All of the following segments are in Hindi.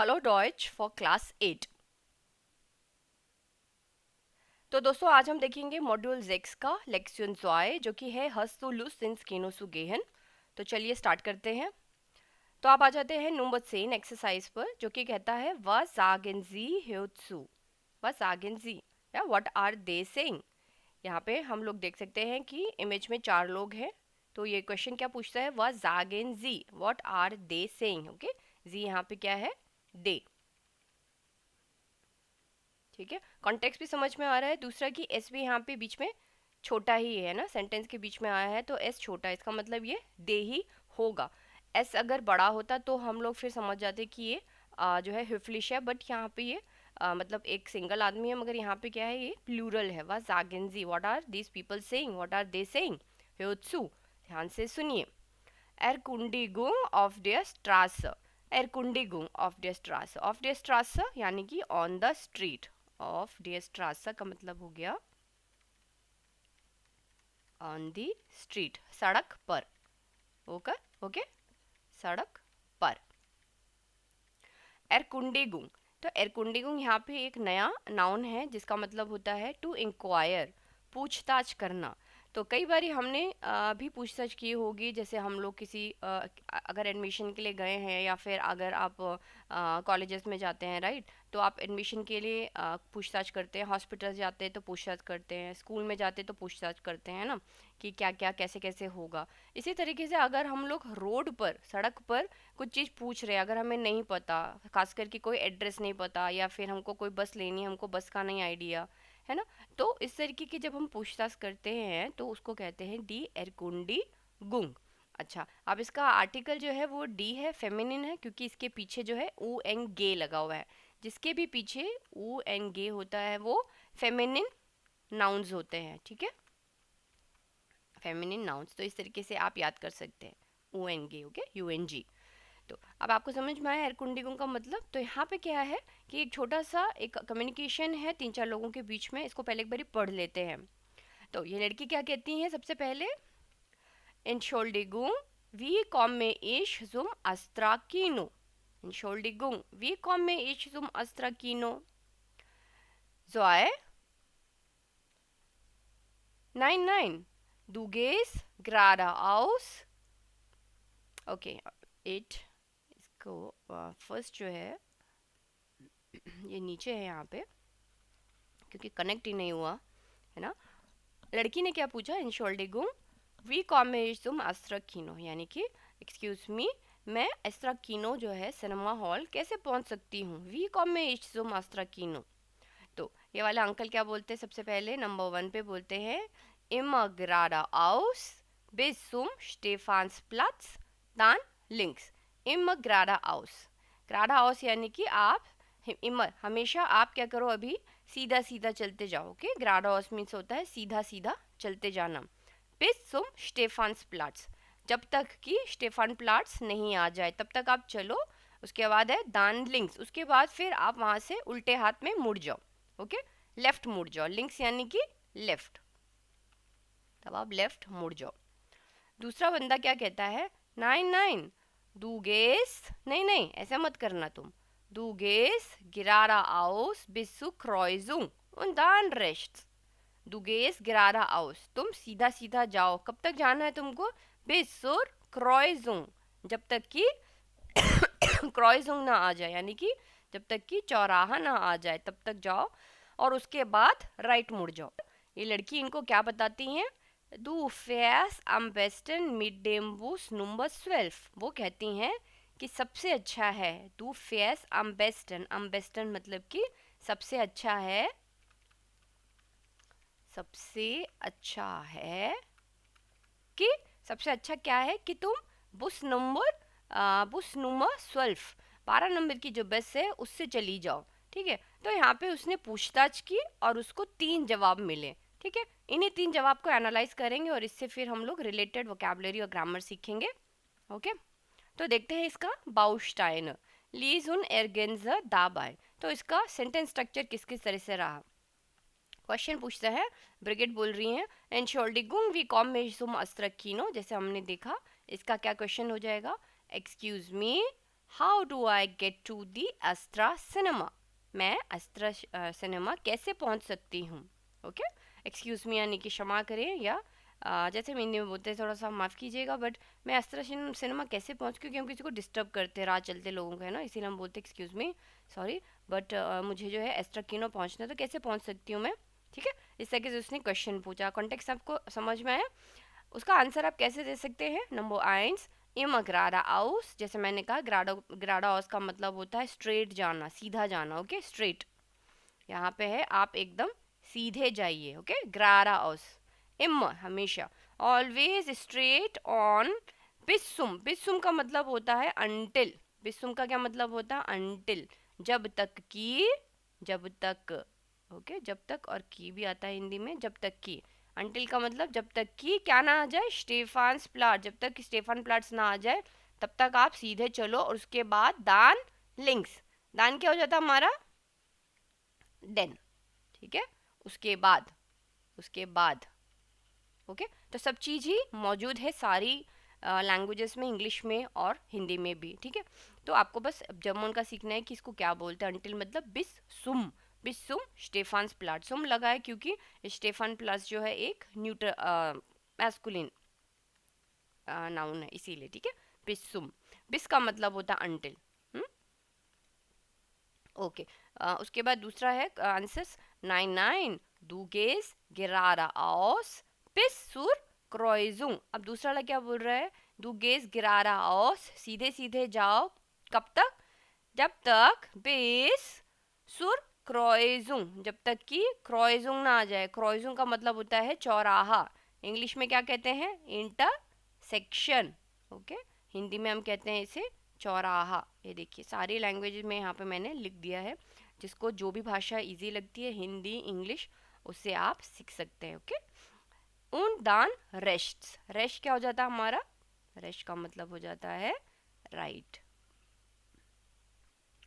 Hello Deutsche for class 8। तो दोस्तों आज हम देखेंगे मॉड्यूल 6 का लेक्शन 2 जो कि है Hast du Lust ins Kino zu gehen। तो चलिए स्टार्ट करते हैं। तो आप आ जाते हैं नंबर 10 एक्सरसाइज पर जो कि कहता है Was sagen Sie hierzu? Was sagen Sie? या What are they saying? यहाँ पे हम लोग देख सकते हैं कि इमेज में 4 लोग हैं। तो ये क्वेश्चन क्या पूछता है? Was sagen Sie? What are they saying? Okay, जी यहाँ पे क्या है? they। ठीक है, कॉन्टेक्स्ट भी समझ में आ रहा है। दूसरा कि एस भी यहाँ पे बीच में छोटा ही है ना, सेंटेंस के बीच में आया है तो एस छोटा है, इसका मतलब ये दे ही होगा। एस अगर बड़ा होता तो हम लोग फिर समझ जाते कि ये जो है हिफलिश है, बट यहाँ पे ये मतलब एक सिंगल आदमी है, मगर यहाँ पे क्या है, ये प्लूरल है। वाज sagen sie? What are these people saying? What are they saying? hörzu, ध्यान से सुनिए। Erkundigung auf der Straße। Erkundigung auf der Straße। Auf der Straße यानी कि on the street। ऑफ डी स्ट्रासा का मतलब हो गया ऑन दी स्ट्रीट, सड़क पर। ओके ओके, सड़क पर। एरकुंडीगुंग, तो एरकुंडीगुंग यहाँ पे एक नया नाउन है जिसका मतलब होता है टू इंक्वायर, पूछताछ करना। तो कई बार हमने भी पूछताछ की होगी, जैसे हम लोग किसी अगर एडमिशन के लिए गए हैं या फिर अगर आप कॉलेजेस में जाते हैं, राइट, तो आप एडमिशन के लिए पूछताछ करते हैं। हॉस्पिटल जाते हैं तो पूछताछ करते हैं, स्कूल में जाते हैं तो पूछताछ करते हैं ना, कि क्या क्या कैसे कैसे होगा। इसी तरीके से अगर हम लोग रोड पर, सड़क पर कुछ चीज़ पूछ रहे हैं, अगर हमें नहीं पता, खास करके कोई एड्रेस नहीं पता, या फिर हमको कोई बस लेनी है, हमको बस का नहीं आइडिया है ना, तो इस तरीके की जब हम पूछताछ करते हैं तो उसको कहते हैं डी एरकुंडी गुंग। अच्छा, अब इसका आर्टिकल जो है वो डी है, फेमिनिन है, क्योंकि इसके पीछे जो है ऊ एंड गे लगा हुआ है। जिसके भी पीछे ऊ एंड गे होता है वो फेमिनिन नाउन्स होते हैं। ठीक है, फेमिनिन नाउन्स, तो इस तरीके से आप याद कर सकते हैं, ऊ एंड गे, ओके, यू एन जी। तो अब आपको समझ में आया एरकुंडिगुंग का मतलब। तो यहाँ पे क्या है कि एक छोटा सा एक कम्युनिकेशन है 3-4 लोगों के बीच में। इसको पहले एक बारी पढ़ लेते हैं। तो ये लड़की क्या कहती है सबसे पहले? Entschuldigung, wie komme ich zum Astra-Kino? Entschuldigung, wie komme ich zum Astra-Kino? Zoe? Nein, nein, du gehst geradeaus। Okay, it, इसको फर्स्ट जो है ये नीचे है यहाँ पे, क्योंकि कनेक्ट ही नहीं हुआ है ना। लड़की ने क्या पूछा? Entschuldigung, wie komme ich zum Astra-Kino, यानी कि एक्सक्यूज मी, मैं एस्ट्रा-किनो जो है सिनेमा हॉल कैसे पहुंच सकती हूँ? wie komme ich zum Astra-Kino। तो ये वाला अंकल क्या बोलते हैं? सबसे पहले नंबर 1 पे बोलते हैं immer geradeaus bis zum Stephansplatz, dann links। immer geradeaus, geradeaus यानी कि आप immer, हमेशा आप क्या करो, अभी सीधा सीधा चलते जाओ। ओके, geradeaus मीन्स होता है सीधा सीधा चलते जाना। bis zum Stephansplatz, जब तक कि स्टेफन प्लाट्स नहीं आ जाए तब तक आप चलो। उसके बाद है दान लिंक्स, उसके बाद फिर आप वहां से उल्टे हाथ में मुड़ जाओ। ओके, लेफ्ट मुड़ जाओ, लिंक्स यानी कि लेफ्ट, तब आप लेफ्ट मुड़ जाओ। दूसरा बंदा क्या कहता है? नाइन नाइन, दू गेस, नहीं नहीं ऐसा मत करना तुम, दू गेस गिरारा आउस Vishu क्रॉइजुंग und dann rechts। Du gehst geradeaus, तुम सीधा सीधा जाओ। कब तक जाना है तुमको? bis zur Kreuzung, जब तक कि क्रॉइजुंग ना आ जाए, यानी कि जब तक कि चौराहा ना आ जाए तब तक जाओ, और उसके बाद राइट मुड़ जाओ। ये लड़की इनको क्या बताती हैं? Du fährst am besten mit dem Bus Nummer 12। वो कहती हैं कि सबसे अच्छा है, du fährst am besten, am besten मतलब कि सबसे अच्छा है, सबसे अच्छा है कि सबसे अच्छा क्या है कि तुम बुस नंबर 12 नंबर की जो बस है उससे चली जाओ। ठीक है, तो यहाँ पे उसने पूछताछ की और उसको 3 जवाब मिले। ठीक है, इन्हीं 3 जवाब को एनालाइज करेंगे और इससे फिर हम लोग रिलेटेड वोकैबुलरी और ग्रामर सीखेंगे। ओके, तो देखते हैं इसका बाउस्टाइन लीज उन एर्गेन्जर दाबाई। तो इसका सेंटेंस स्ट्रक्चर किस किस तरह से रहा? क्वेश्चन पूछता है, ब्रिगेड बोल रही हैं Entschuldigung, wie komme ich zum Astra-Kino, जैसे हमने देखा। इसका क्या क्वेश्चन हो जाएगा? Excuse me, how do I get to the Astra cinema, मैं अस्त्रा सिनेमा कैसे पहुंच सकती हूँ। ओके, एक्सक्यूज मी यानी कि क्षमा करें, या जैसे हिंदी में बोलते हैं थोड़ा सा माफ़ कीजिएगा, बट मैं अस्त्रा सिनेमा कैसे पहुंच, क्योंकि हम किसी को डिस्टर्ब करते हैं राह चलते लोगों को, है ना, इसीलिए हम बोलते हैं एक्सक्यूज मी, सॉरी, बट मुझे जो है एस्ट्रा किनो पहुंचना है, तो कैसे पहुंच सकती हूँ मैं। ठीक है, इस तरीके से उसने क्वेश्चन पूछा, कॉन्टेक्स्ट आपको समझ में आया। उसका आंसर आप कैसे दे सकते हैं। नंबर आइंस इम ग्राडा आउस, जैसे मैंने कहा ग्राडा ग्राडा आउस का मतलब होता है स्ट्रेट जाना, सीधा जाना। ओके, स्ट्रेट यहाँ पे है, आप एकदम सीधे जाइए। ओके, ग्राडा आउस। इम हमेशा, ऑलवेज स्ट्रेट ऑन बिस्सुम, बिस्सुम का मतलब होता है अनटिल, बिस्सुम का क्या मतलब होता है अनटिल, जब तक कि, जब तक। ओके, जब तक और की भी आता है हिंदी में, जब तक की। अनटिल का मतलब जब तक कि क्या ना आ जाए, स्टेफान्स प्लाट, जब तक स्टेफान प्लाट्स ना आ जाए तब तक आप सीधे चलो, और उसके बाद दान लिंक्स, दान क्या हो जाता है हमारा, देन। ठीक है, उसके बाद, उसके बाद। ओके, तो सब चीज़ ही मौजूद है सारी लैंग्वेजेस में, इंग्लिश में और हिंदी में भी। ठीक है, तो आपको बस जर्मन का सीखना है कि इसको क्या बोलते हैं, अंटिल मतलब बिस सुम, बिस सुम स्टेफान्स प्लाट, सुम लगा है क्योंकि स्टेफान प्लास जो है एक न्यूट्र मैस्कुलिन नाउन है, इसीलिए। ठीक है, बिस सुम, बिस का मतलब होता है अंटिल। ओके, उसके बाद दूसरा है आंसर्स, नाइन नाइन दूगेस गिरारा ऑस पिस सुर क्रोइजुंग। अब दूसरा वाला क्या बोल रहा है, दूगेस गिरारा ऑस, सीधे सीधे जाओ, कब तक, जब तक बेस सुर क्रोइजुंग, जब तक कि क्रोइजुंग ना आ जाए। क्रोइजुंग का मतलब होता है चौराहा, इंग्लिश में क्या कहते हैं, इंटरसेक्शन। ओके, हिंदी में हम कहते हैं इसे चौराहा। ये देखिए सारी लैंग्वेज में यहाँ पे मैंने लिख दिया है, जिसको जो भी भाषा इजी लगती है, हिंदी इंग्लिश, उससे आप सीख सकते हैं। ओके, उन दान रेस्ट, रेस्ट क्या हो जाता है हमारा, रेस्ट का मतलब हो जाता है राइट।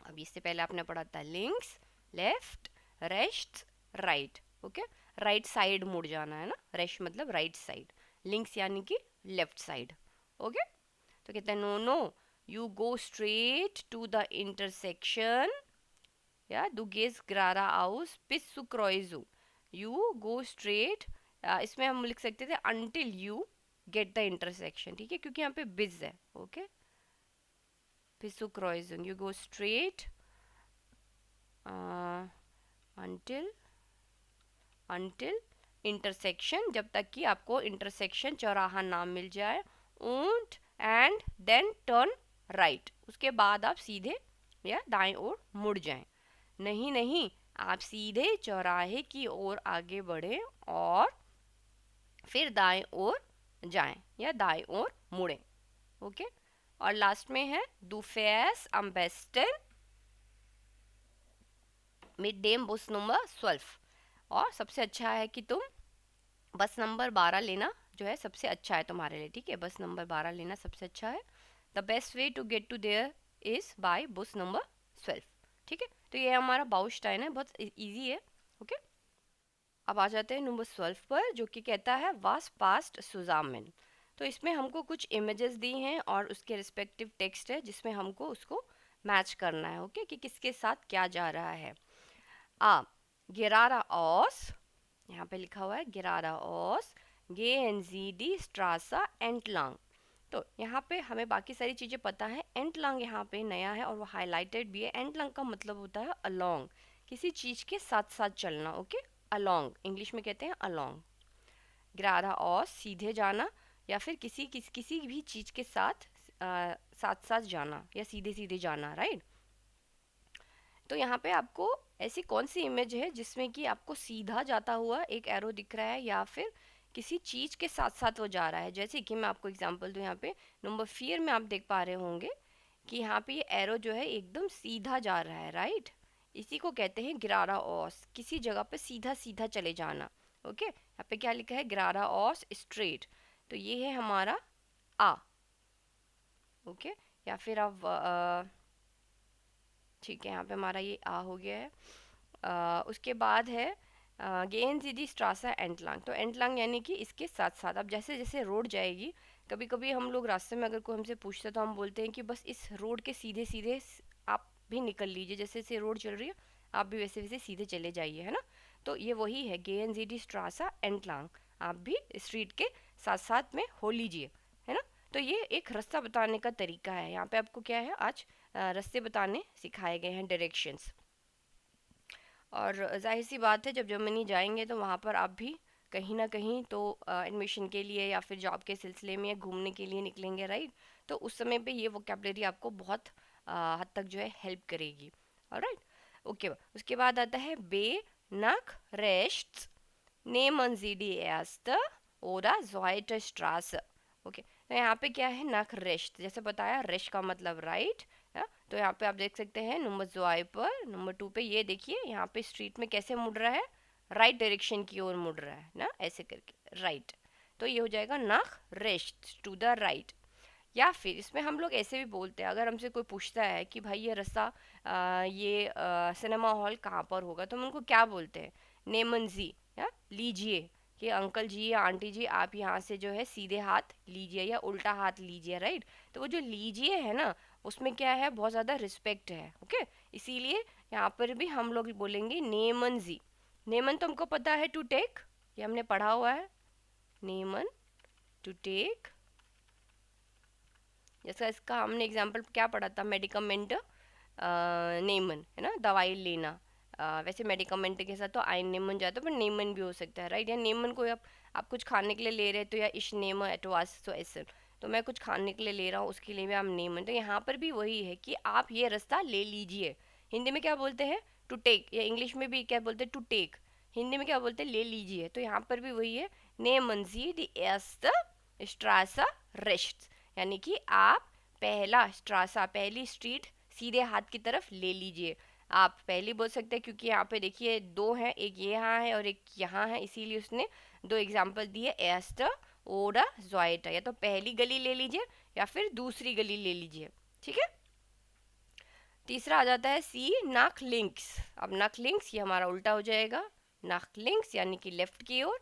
अब इससे पहले आपने पढ़ा था links, left, rest, right. Okay, right side मुड़ जाना है ना, रेस्ट मतलब राइट साइड, लिंक्स यानी कि लेफ्ट साइड। ओके, तो कहते हैं no no you go straight to the intersection, या du gehst geradeaus bis zu Kreuzung, you go straight, इसमें हम लिख सकते थे until you get the intersection। ठीक है, क्योंकि यहाँ पे bis है। Okay, bis zu Kreuzung, you go straight until, until intersection, जब तक कि आपको intersection चौराहा ना मिल जाए, und and then turn right, उसके बाद आप सीधे या दाएं ओर मुड़ जाएं। नहीं नहीं, आप सीधे चौराहे की ओर आगे बढ़े और फिर दाएं ओर जाएं या दाएं ओर मुड़ें। ओके, और लास्ट में है du fährst am besten mit dem Bus Nummer 12, और सबसे अच्छा है कि तुम बस नंबर 12 लेना, जो है सबसे अच्छा है तुम्हारे लिए। ठीक है, बस नंबर 12 लेना सबसे अच्छा है। The best way to get to there is by bus number 12। ठीक है, तो ये हमारा बाउस्टाइन है, बहुत इजी है। ओके, अब आ जाते हैं नंबर 12 पर, जो कि कहता है वास पास्ट सुजामिन। तो इसमें हमको कुछ इमेजेस दी हैं और उसके रिस्पेक्टिव टेक्स्ट है, जिसमें हमको उसको मैच करना है। ओके, कि किसके साथ क्या जा रहा है। आ गिरारा ऑस, यहाँ पे लिखा हुआ है गिरारा ऑस गे एन जी डी स्ट्रासा एंटलांग। तो यहाँ पे हमें बाकी सारी चीज़ें पता है, एंटलांग यहाँ पे नया है और वो हाईलाइटेड भी है। एंटलांग का मतलब होता है अलोंग, किसी चीज़ के साथ साथ चलना। ओके, अलोंग इंग्लिश में कहते हैं अलोंग। ग्रारा और सीधे जाना, या फिर किसी भी चीज़ के साथ साथ साथ जाना या सीधे सीधे जाना, राइट। तो यहाँ पे आपको ऐसी कौन सी इमेज है जिसमें कि आपको सीधा जाता हुआ एक एरो दिख रहा है, या फिर किसी चीज़ के साथ साथ वो जा रहा है। जैसे कि मैं आपको एग्जांपल दूँ, यहाँ पे नंबर 4 में आप देख पा रहे होंगे कि यहाँ पे ये एरो जो है एकदम सीधा जा रहा है, राइट। इसी को कहते हैं गिरारा ऑस, किसी जगह पे सीधा सीधा चले जाना। ओके, यहाँ पे क्या लिखा है, गिरारा ऑस स्ट्रेट, तो ये है हमारा आ। ओके, या फिर आप ठीक है, यहाँ पे हमारा ये आ हो गया है। उसके बाद है गेन जीडी स्ट्रासा एंटलांग। तो एंटलांग यानी कि इसके साथ साथ, अब जैसे जैसे रोड जाएगी कभी कभी हम लोग रास्ते में अगर कोई हमसे पूछता तो हम बोलते हैं कि बस इस रोड के सीधे सीधे आप भी निकल लीजिए, जैसे जैसे रोड चल रही है आप भी वैसे वैसे सीधे चले जाइए, है ना। तो ये वही है गेन जी डी स्ट्रासा एंटलांग, आप भी स्ट्रीट के साथ साथ में हो लीजिए, है ना। तो ये एक रास्ता बताने का तरीका है। यहाँ पे आपको क्या है आज रास्ते बताने सिखाए गए हैं, डायरेक्शंस। और जाहिर सी बात है जब जर्मनी जाएंगे तो वहाँ पर आप भी कहीं ना कहीं तो एडमिशन के लिए या फिर जॉब के सिलसिले में या घूमने के लिए निकलेंगे, राइट। तो उस समय पे ये वोकेबलरी आपको बहुत हद तक जो है हेल्प करेगी। Alright, okay. उसके बाद आता है बे नक रेस्ट नेमन जी डी एस्ट ओरा जोइट स्ट्रास। ओके, तो यहाँ पे क्या है नक रेस्ट, जैसे बताया रेस्ट का मतलब राइट। तो यहाँ पे आप देख सकते हैं नंबर जोआई पर नंबर 2 पे ये देखिए यहाँ पे स्ट्रीट में कैसे मुड़ रहा है, राइट डायरेक्शन की ओर मुड़ रहा है ना, ऐसे करके राइट। तो ये हो जाएगा नक रेस्ट टू द राइट। या फिर इसमें हम लोग ऐसे भी बोलते हैं, अगर हमसे कोई पूछता है कि भाई ये रास्ता ये सिनेमा हॉल कहाँ पर होगा, तो हम उनको क्या बोलते हैं, नेमन जी, या लीजिए, कि अंकल जी या आंटी जी आप यहाँ से जो है सीधे हाथ लीजिए या उल्टा हाथ लीजिए, राइट। तो वो जो लीजिए है ना, उसमें क्या है बहुत ज़्यादा रिस्पेक्ट है, ओके। इसीलिए यहाँ पर भी हम लोग बोलेंगे नेमन जी। नेमन तो हमको पता है टू टेक, ये हमने पढ़ा हुआ है, नेमन टू टेक। जैसा इसका हमने एग्जाम्पल क्या पढ़ा था, मेडिकमेंट नेमन, है ना, दवाई लेना। वैसे मेडिकमेंट के साथ तो आइन नेमन जाता है, पर नेमन भी हो सकता है, राइट। या नेमन को आप कुछ खाने के लिए ले रहे हैं तो या इश नेम एटवास तो ऐसे, तो मैं कुछ खाने के लिए ले रहा हूँ उसके लिए भी आप नेमन। तो यहाँ पर भी वही है कि आप ये रास्ता ले लीजिए। हिंदी में क्या बोलते हैं टू टेक, या इंग्लिश में भी क्या बोलते हैं टू टेक, हिंदी में क्या बोलते हैं ले लीजिए। तो यहाँ पर भी वही है नेमन जी दी एस्ट स्ट्रासा रेस्ट, यानी कि आप पहला स्ट्रासा पहली स्ट्रीट सीधे हाथ की तरफ ले लीजिए। आप पहली बोल सकते हैं क्योंकि यहाँ पे देखिए दो हैं, एक ये यहाँ है और एक यहाँ है, इसीलिए उसने दो एग्जाम्पल दिए, एस्टर ओडा जॉइटा। या तो पहली गली ले लीजिए या फिर दूसरी गली ले लीजिए, ठीक है। तीसरा आ जाता है सी नक लिंक्स। अब नक लिंक्स ये हमारा उल्टा हो जाएगा, नक लिंक्स यानी कि लेफ्ट की ओर।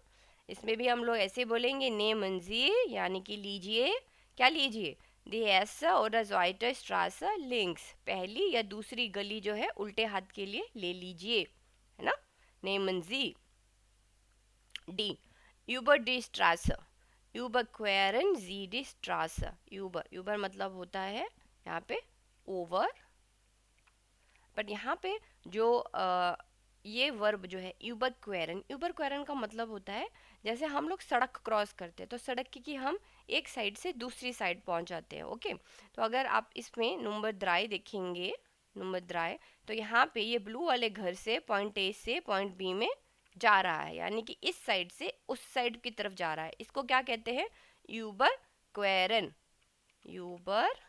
इसमें भी हम लोग ऐसे बोलेंगे नेमन जी, यानी कि लीजिए, क्या लीजिए, दी एसा और ज़ॉइटर स्ट्रासा लिंक्स, पहली या दूसरी गली जो है उल्टे हाथ के लिए ले लीजिए, है ना, नेमन जी। डी यूबर डी स्ट्रासा, यूबर क्वेरन जी डी स्ट्रासा। यूबर यूबर मतलब होता है यहाँ पे ओवर, बट यहाँ पे जो ये वर्ब जो है यूबर क्वेरन का मतलब होता है जैसे हम लोग सड़क क्रॉस करते हैं तो सड़क की हम एक साइड से दूसरी साइड पहुंच जाते हैं, ओके। तो अगर आप इसमें नंबर द्राय देखेंगे, नंबर द्राय, तो यहाँ पे ये ब्लू वाले घर से पॉइंट ए से पॉइंट बी में जा रहा है, यानी कि इस साइड से उस साइड की तरफ जा रहा है, इसको क्या कहते हैं, यूबर क्वेरन। यूबर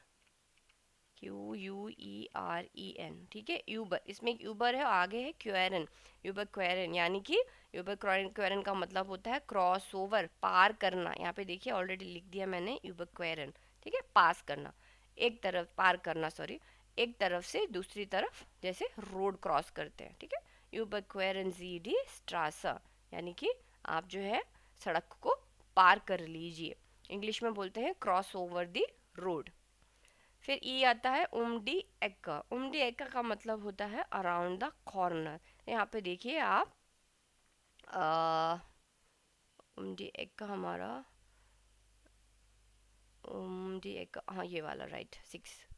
Q U E R E N, ठीक है, यूबर, इसमें एक यूबर है और आगे है क्वेरन, यूबर क्वेरन, यानी कि यूबर क्वेरन का मतलब होता है क्रॉस ओवर, पार करना। यहाँ पे देखिए ऑलरेडी लिख दिया मैंने यूबर क्वेरन, ठीक है, पास करना, एक तरफ पार करना, सॉरी, एक तरफ से दूसरी तरफ जैसे रोड क्रॉस करते हैं, ठीक है। यूबर क्वेरन जी डी स्ट्रासा, यानी कि आप जो है सड़क को पार कर लीजिए, इंग्लिश में बोलते हैं क्रॉस ओवर द रोड। फिर ई आता है उमडी एक्का। उमडी एक्का का मतलब होता है अराउंड द कॉर्नर। यहाँ पे देखिए आप उमडी एक्का हमारा, उमडी एक्का, हाँ ये वाला राइट,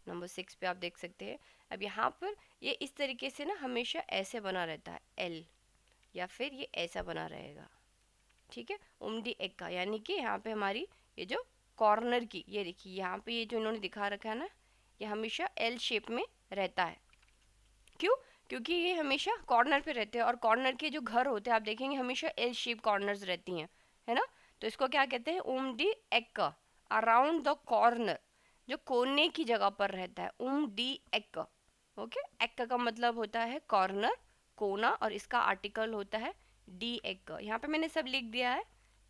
नंबर 6 पे आप देख सकते हैं। अब यहाँ पर ये इस तरीके से ना हमेशा ऐसे बना रहता है एल, या फिर ये ऐसा बना रहेगा, ठीक है, उमडी एक्का, यानी कि यहाँ पे हमारी ये जो कॉर्नर की, ये देखिए यहाँ पे ये जो इन्होंने दिखा रखा है ना, ये हमेशा एल शेप में रहता है। क्यों? क्योंकि ये हमेशा कॉर्नर पे रहते हैं और कॉर्नर के जो घर होते हैं आप देखेंगे हमेशा एल शेप कॉर्नर्स रहती हैं, है ना। तो इसको क्या कहते हैं, उम डी एक्क, अराउंड द कॉर्नर, जो कोने की जगह पर रहता है, उम डी एक्क, ओके। एक्क का मतलब होता है कॉर्नर, कोना, और इसका आर्टिकल होता है डी एक्क। यहाँ पे मैंने सब लिख दिया है,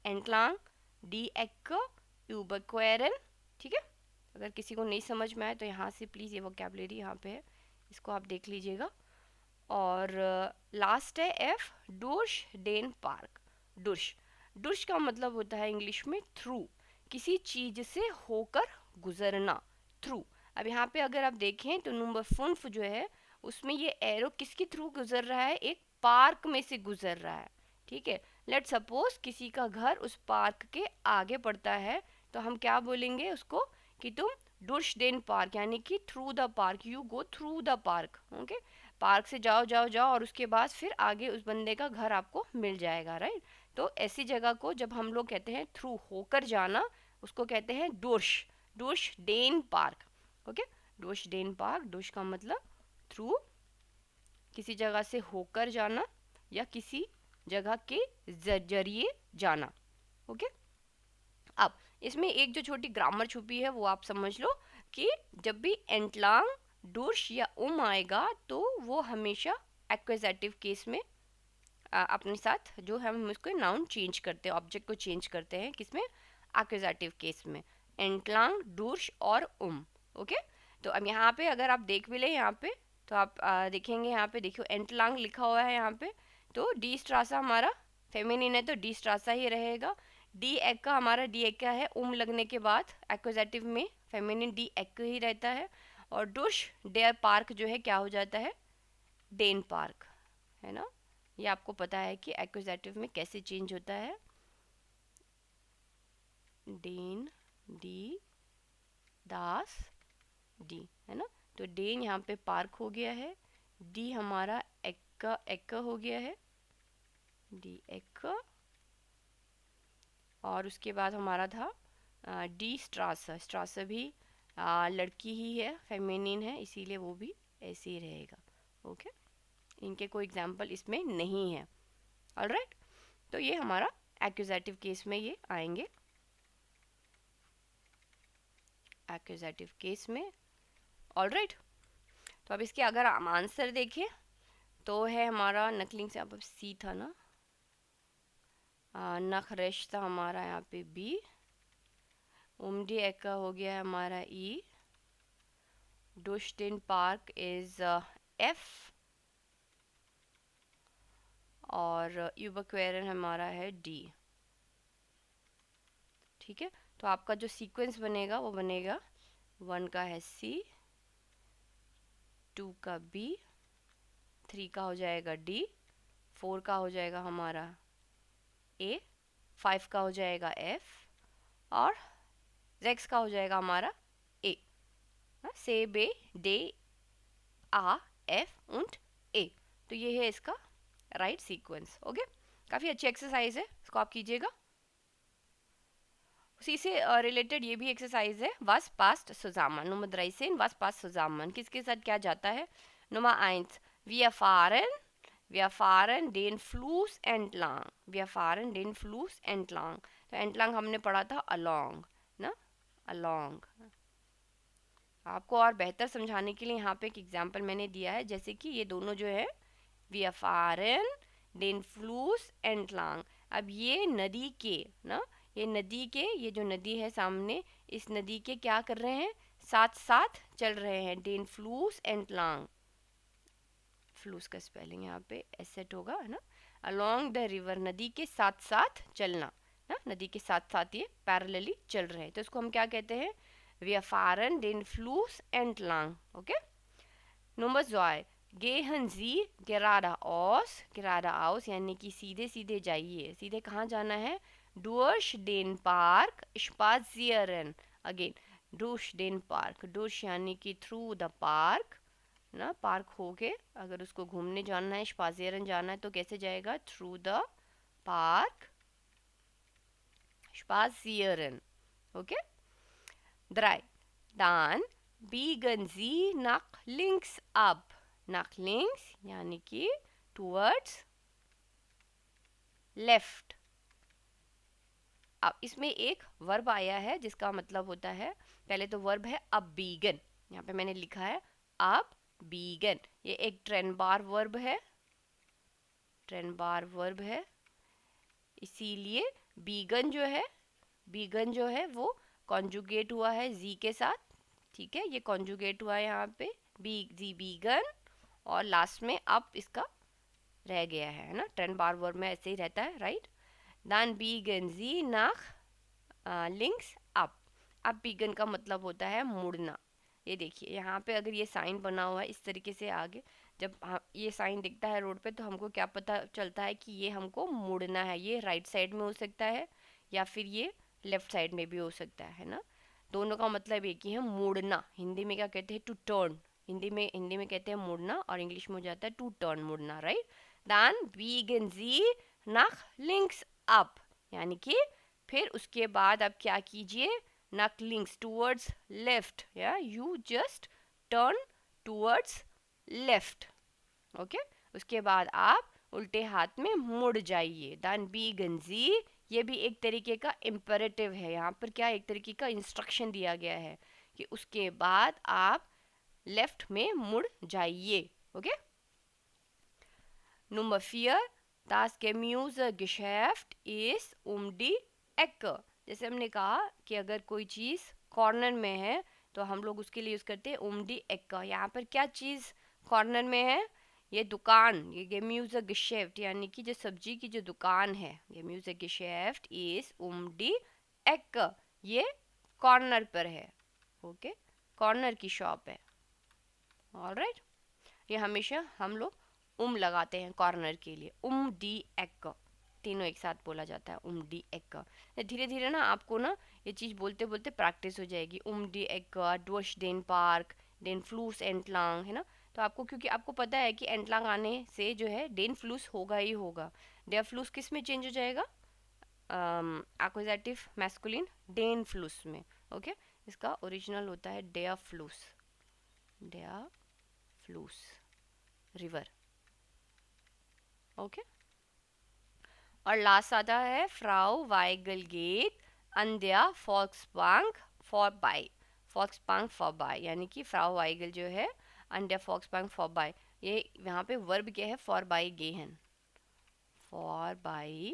एंटलांग, डी एक्क, यूबक्वेरन, ठीक है। अगर किसी को नहीं समझ में आए तो यहाँ से प्लीज़ ये वोकैबुलरी यहाँ पे है, इसको आप देख लीजिएगा। और लास्ट है एफ, डुश डेन पार्क। डुश, डुश का मतलब होता है इंग्लिश में थ्रू, किसी चीज से होकर गुजरना, थ्रू। अब यहाँ पे अगर आप देखें तो नंबर 5 जो है उसमें ये एरो किसके थ्रू गुजर रहा है, एक पार्क में से गुजर रहा है। ठीक है, लेट सपोज किसी का घर उस पार्क के आगे पड़ता है, तो हम क्या बोलेंगे उसको कि तुम डुश देन पार्क, यानी कि through the park, you go through the park. Okay, park से जाओ जाओ जाओ और उसके बाद फिर आगे उस बंदे का घर आपको मिल जाएगा, राइट। तो ऐसी जगह को जब हम लोग कहते हैं थ्रू होकर जाना, उसको कहते हैं डुश, डुश डेन पार्क। ओके, डुश डेन पार्क, डुश का मतलब थ्रू, किसी जगह से होकर जाना या किसी जगह के जरिए जाना। ओके, अब इसमें एक जो छोटी ग्रामर छुपी है वो आप समझ लो कि जब भी एंटलांग, डुश या आएगा तो वो हमेशा एक्वेजेटिव केस में अपने साथ जो हम उसको नाउन चेंज करते हैं, ऑब्जेक्ट को चेंज करते हैं, किसमें, एक्वेजेटिव केस में, एंटलांग, डुश और ओके, तो अब यहाँ पे अगर आप देख भी ले यहाँ पे तो आप देखेंगे यहाँ पे, देखियो एंटलांग लिखा हुआ है यहाँ पे, तो डी स्ट्रासा हमारा फेमिनिन है तो डी स्ट्रासा ही रहेगा। डी एक का हमारा डी एक का है, लगने के बाद एक्वेजेटिव में फेमिनिन डी एक ही रहता है। और डुश डेयर पार्क जो है क्या हो जाता है, डेन पार्क, है ना। ये आपको पता है कि एक्वेजेटिव में कैसे चेंज होता है, डेन, डी, दास, डी, है ना। तो डेन यहाँ पे पार्क हो गया है, डी हमारा एक्का एक्का हो गया है, डी एक्का, और उसके बाद हमारा था डी स्ट्रासा, स्ट्रासा भी लड़की ही है, फेमिनिन है, इसीलिए वो भी ऐसे ही रहेगा। ओके, इनके कोई एग्जाम्पल इसमें नहीं है। ऑलराइट, तो ये हमारा एक्यूजेटिव केस में ये आएंगे, एक्यूजेटिव केस में। ऑलराइट, तो अब इसके अगर हम आंसर देखें तो है हमारा नकलिंग से, अब सी था ना, नखरेश था हमारा यहाँ पे बी, उमडी एका हो गया है हमारा ई, डुश्टिन पार्क इज एफ, और यूबक्वेरन हमारा है डी। ठीक है, तो आपका जो सीक्वेंस बनेगा वो बनेगा 1 का है सी, 2 का बी, 3 का हो जाएगा डी, 4 का हो जाएगा हमारा ए, 5 का हो जाएगा एफ, और 6 का हो जाएगा हमारा ए, से बे डे आ एफ उंट ए। तो ये है इसका राइट सीक्वेंस। ओके, काफ़ी अच्छी एक्सरसाइज है, इसको आप कीजिएगा। उसी से रिलेटेड ये भी एक्सरसाइज है, वास past zusammen, Nummer 13, was passt zusammen, किसके साथ क्या जाता है। Nummer 1, wir fahren den Fluss entlang, wir fahren den Fluss entlang, तो entlang हमने पढ़ा था along ना, along। आपको और बेहतर समझाने के लिए यहाँ पे एक एग्जाम्पल मैंने दिया है, जैसे कि ये दोनों जो है wir fahren den Fluss entlang, अब ये नदी के ना, ये नदी के, ये जो नदी है सामने, इस नदी के क्या कर रहे हैं, साथ साथ चल रहे हैं, डेन फ्लूस एंटलांग, फ्लूस का स्पेलिंग यहाँ पे एसेट होगा, है ना, अलोंग द रिवर, नदी के साथ साथ चलना ना, नदी के साथ साथ ये पैरेलली चल रहे हैं, तो इसको हम क्या कहते हैं, wir fahren den Fluss entlang। Okay, number 2, gehen Sie geradeaus, geradeaus यानी कि सीधे सीधे जाइए, सीधे कहाँ जाना है, durch den Park spazieren, again durch den Park, durch यानी कि थ्रू द पार्क ना, पार्क हो के अगर उसको घूमने जाना है, spazieren जाना है, तो कैसे जाएगा, through the park, spazieren। Okay, 3, dann biegen Sie nach links ab, nach links यानी कि towards left। अब इसमें एक वर्ब आया है जिसका मतलब होता है, पहले तो वर्ब है अब बीगन, यहाँ पे मैंने लिखा है अब बीगन, ये एक ट्रेन बार वर्ब है, ट्रेन बार वर्ब है, इसीलिए बीगन जो है, बीगन जो है वो कॉन्जुगेट हुआ है जी के साथ। ठीक है, ये कॉन्जुगेट हुआ है यहाँ पे बी जी बीगन, और लास्ट में अब इसका रह गया है ना, ट्रेन बार वर्ब में ऐसे ही रहता है, right. Dann biegen Sie nach links up. अब बिगन का मतलब होता है मुड़ना। ये देखिए यहाँ पे अगर ये साइन बना हुआ है इस तरीके से आगे, जब ये साइन दिखता है रोड पे तो हमको क्या पता चलता है कि ये हमको मुड़ना है। ये राइट साइड में हो सकता है या फिर ये लेफ्ट साइड में भी हो सकता है ना। दोनों का मतलब एक ही है, मुड़ना। हिंदी में क्या कहते हैं, टू टर्न। हिंदी में कहते हैं मुड़ना, और इंग्लिश में हो जाता है टू टर्न, मुड़ना, राइट। दान biegen sie nach links ab, यानी कि फिर उसके बाद आप क्या कीजिए, nach links towards left, या you just turn towards left, okay. उसके बाद आप उल्टे हाथ में मुड़ जाइए। दान biegen sie, ये भी एक तरीके का इम्पेरेटिव है। यहाँ पर क्या एक तरीके का इंस्ट्रक्शन दिया गया है कि उसके बाद आप लेफ्ट में मुड़ जाइए, okay. Nummer 4, das Gemüsegeschäft ist die Ecke। जैसे हमने कहा कि अगर कोई चीज़ कॉर्नर में है तो हम लोग उसके लिए यूज़ करते हैं die Ecke। यहाँ पर क्या चीज़ कॉर्नर में है, ये दुकान, ये Gemüsegeschäft यानी कि जो सब्जी की जो दुकान है, Gemüsegeschäft ist die Ecke, ये कॉर्नर पर है, ओके, कॉर्नर की शॉप है, ऑलराइट। ये हमेशा हम लोग लगाते हैं कॉर्नर के लिए, डी एक, तीनों एक साथ बोला जाता है, डी एक। धीरे धीरे ना आपको ना ये चीज़ बोलते बोलते प्रैक्टिस हो जाएगी। डी एक, डोश डेन पार्क, डेन फ्लूस एंटलांग, है ना। तो आपको, क्योंकि आपको पता है कि एंटलांग आने से जो है डेन फ्लूस होगा ही होगा। डेयर फ्लूस किस में चेंज हो जाएगा, एक्विजेटिव मैस्कुलिन डेन फ्लूस में, ओके। इसका ओरिजिनल होता है डेयर फ्लूस, डेयर फ्लूस रिवर, ओके। और लास्ट आता है फ्राउ वाइगल गेट अंध्या फॉक्सबांग फॉर बाय, फॉक्सबांग फॉर बाय, यानी कि फ्राउ वाइगल जो है अंध्या फॉक्सबांग फॉर बाय। ये यहाँ पे वर्ब क्या है, फॉर बाय गेहन, फॉर बाय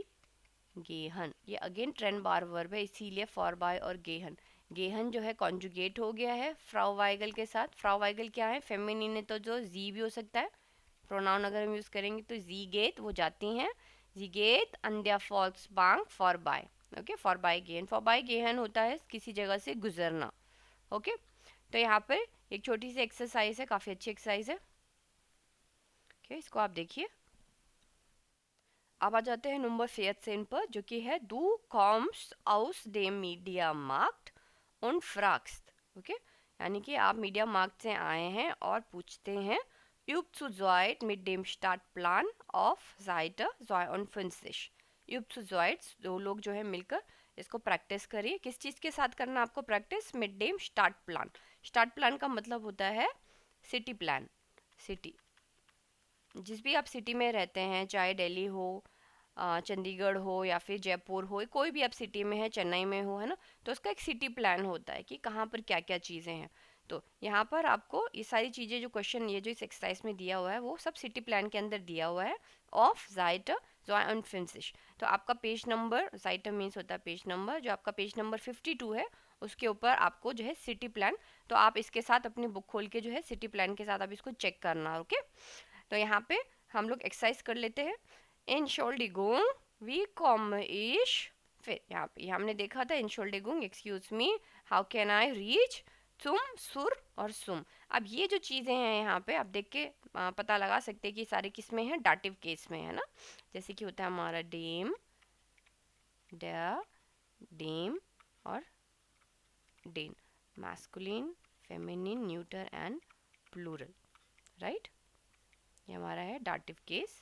गेहन। ये अगेन ट्रेन बार वर्ब है, इसीलिए फॉर बाय और गेहन। गेहन जो है कॉन्जुगेट हो गया है फ्राउ वाइगल के साथ। फ्राउ वाइगल क्या है, फेमिनिन है तो जो जी भी हो सकता है, प्रोनाउन अगर हम यूज़ करेंगे तो जी गेट वो जाती हैं, जी गेट अंड्या फॉल्स बांग फॉर बाय, ओके। फॉर बाय गेहन, फॉर बाय गेहन होता है किसी जगह से गुजरना, ओके। तो यहाँ पर एक छोटी सी एक्सरसाइज है, काफ़ी अच्छी एक्सरसाइज है, ओके। इसको आप देखिए। अब आ जाते हैं नंबर 14 पर, जो कि है du kommst aus dem Mediamarkt und fragst, okay. यानी कि आप मीडिया मार्क्ट से आए हैं और पूछते हैं, übt zu zweit mit dem Startplan auf Seite 52। übt zu zweit, दो लोग जो है मिलकर इसको प्रैक्टिस करिए। किस चीज़ के साथ करना आपको practice, mit dem Startplan। Start plan का मतलब होता है सिटी प्लान। सिटी, जिस भी आप सिटी में रहते हैं, चाहे दिल्ली हो, चंडीगढ़ हो या फिर जयपुर हो, कोई भी आप सिटी में है, चेन्नई में हो, है ना, तो उसका एक सिटी प्लान होता है कि कहाँ पर क्या क्या चीज़ें हैं। तो यहाँ पर आपको ये सारी चीज़ें, जो क्वेश्चन ये जो इस एक्सरसाइज में दिया हुआ है वो सब सिटी प्लान के अंदर दिया हुआ है, ऑफ जाइटर जॉय फिंसिश। तो आपका पेज नंबर, जाइटर मीन्स होता है पेज नंबर, जो आपका पेज नंबर 52 है उसके ऊपर आपको जो है सिटी प्लान, तो आप इसके साथ अपनी बुक खोल के जो है सिटी प्लान के साथ आप इसको चेक करना, ओके। तो यहाँ पे हम लोग एक्सरसाइज कर लेते हैं। Entschuldigung, wie komme ich, फिर यहाँ पे हमने देखा था Entschuldigung, excuse me, how can I reach, तुम, सुर और सुम। अब ये जो चीज़ें हैं यहाँ पे आप देख के पता लगा सकते हैं कि सारे किस में है, डाटिव केस में है ना। जैसे कि होता है हमारा डेम, डेयर, डेम और डेन, masculine, feminine, neuter and plural, right. ये हमारा है डाटिव केस।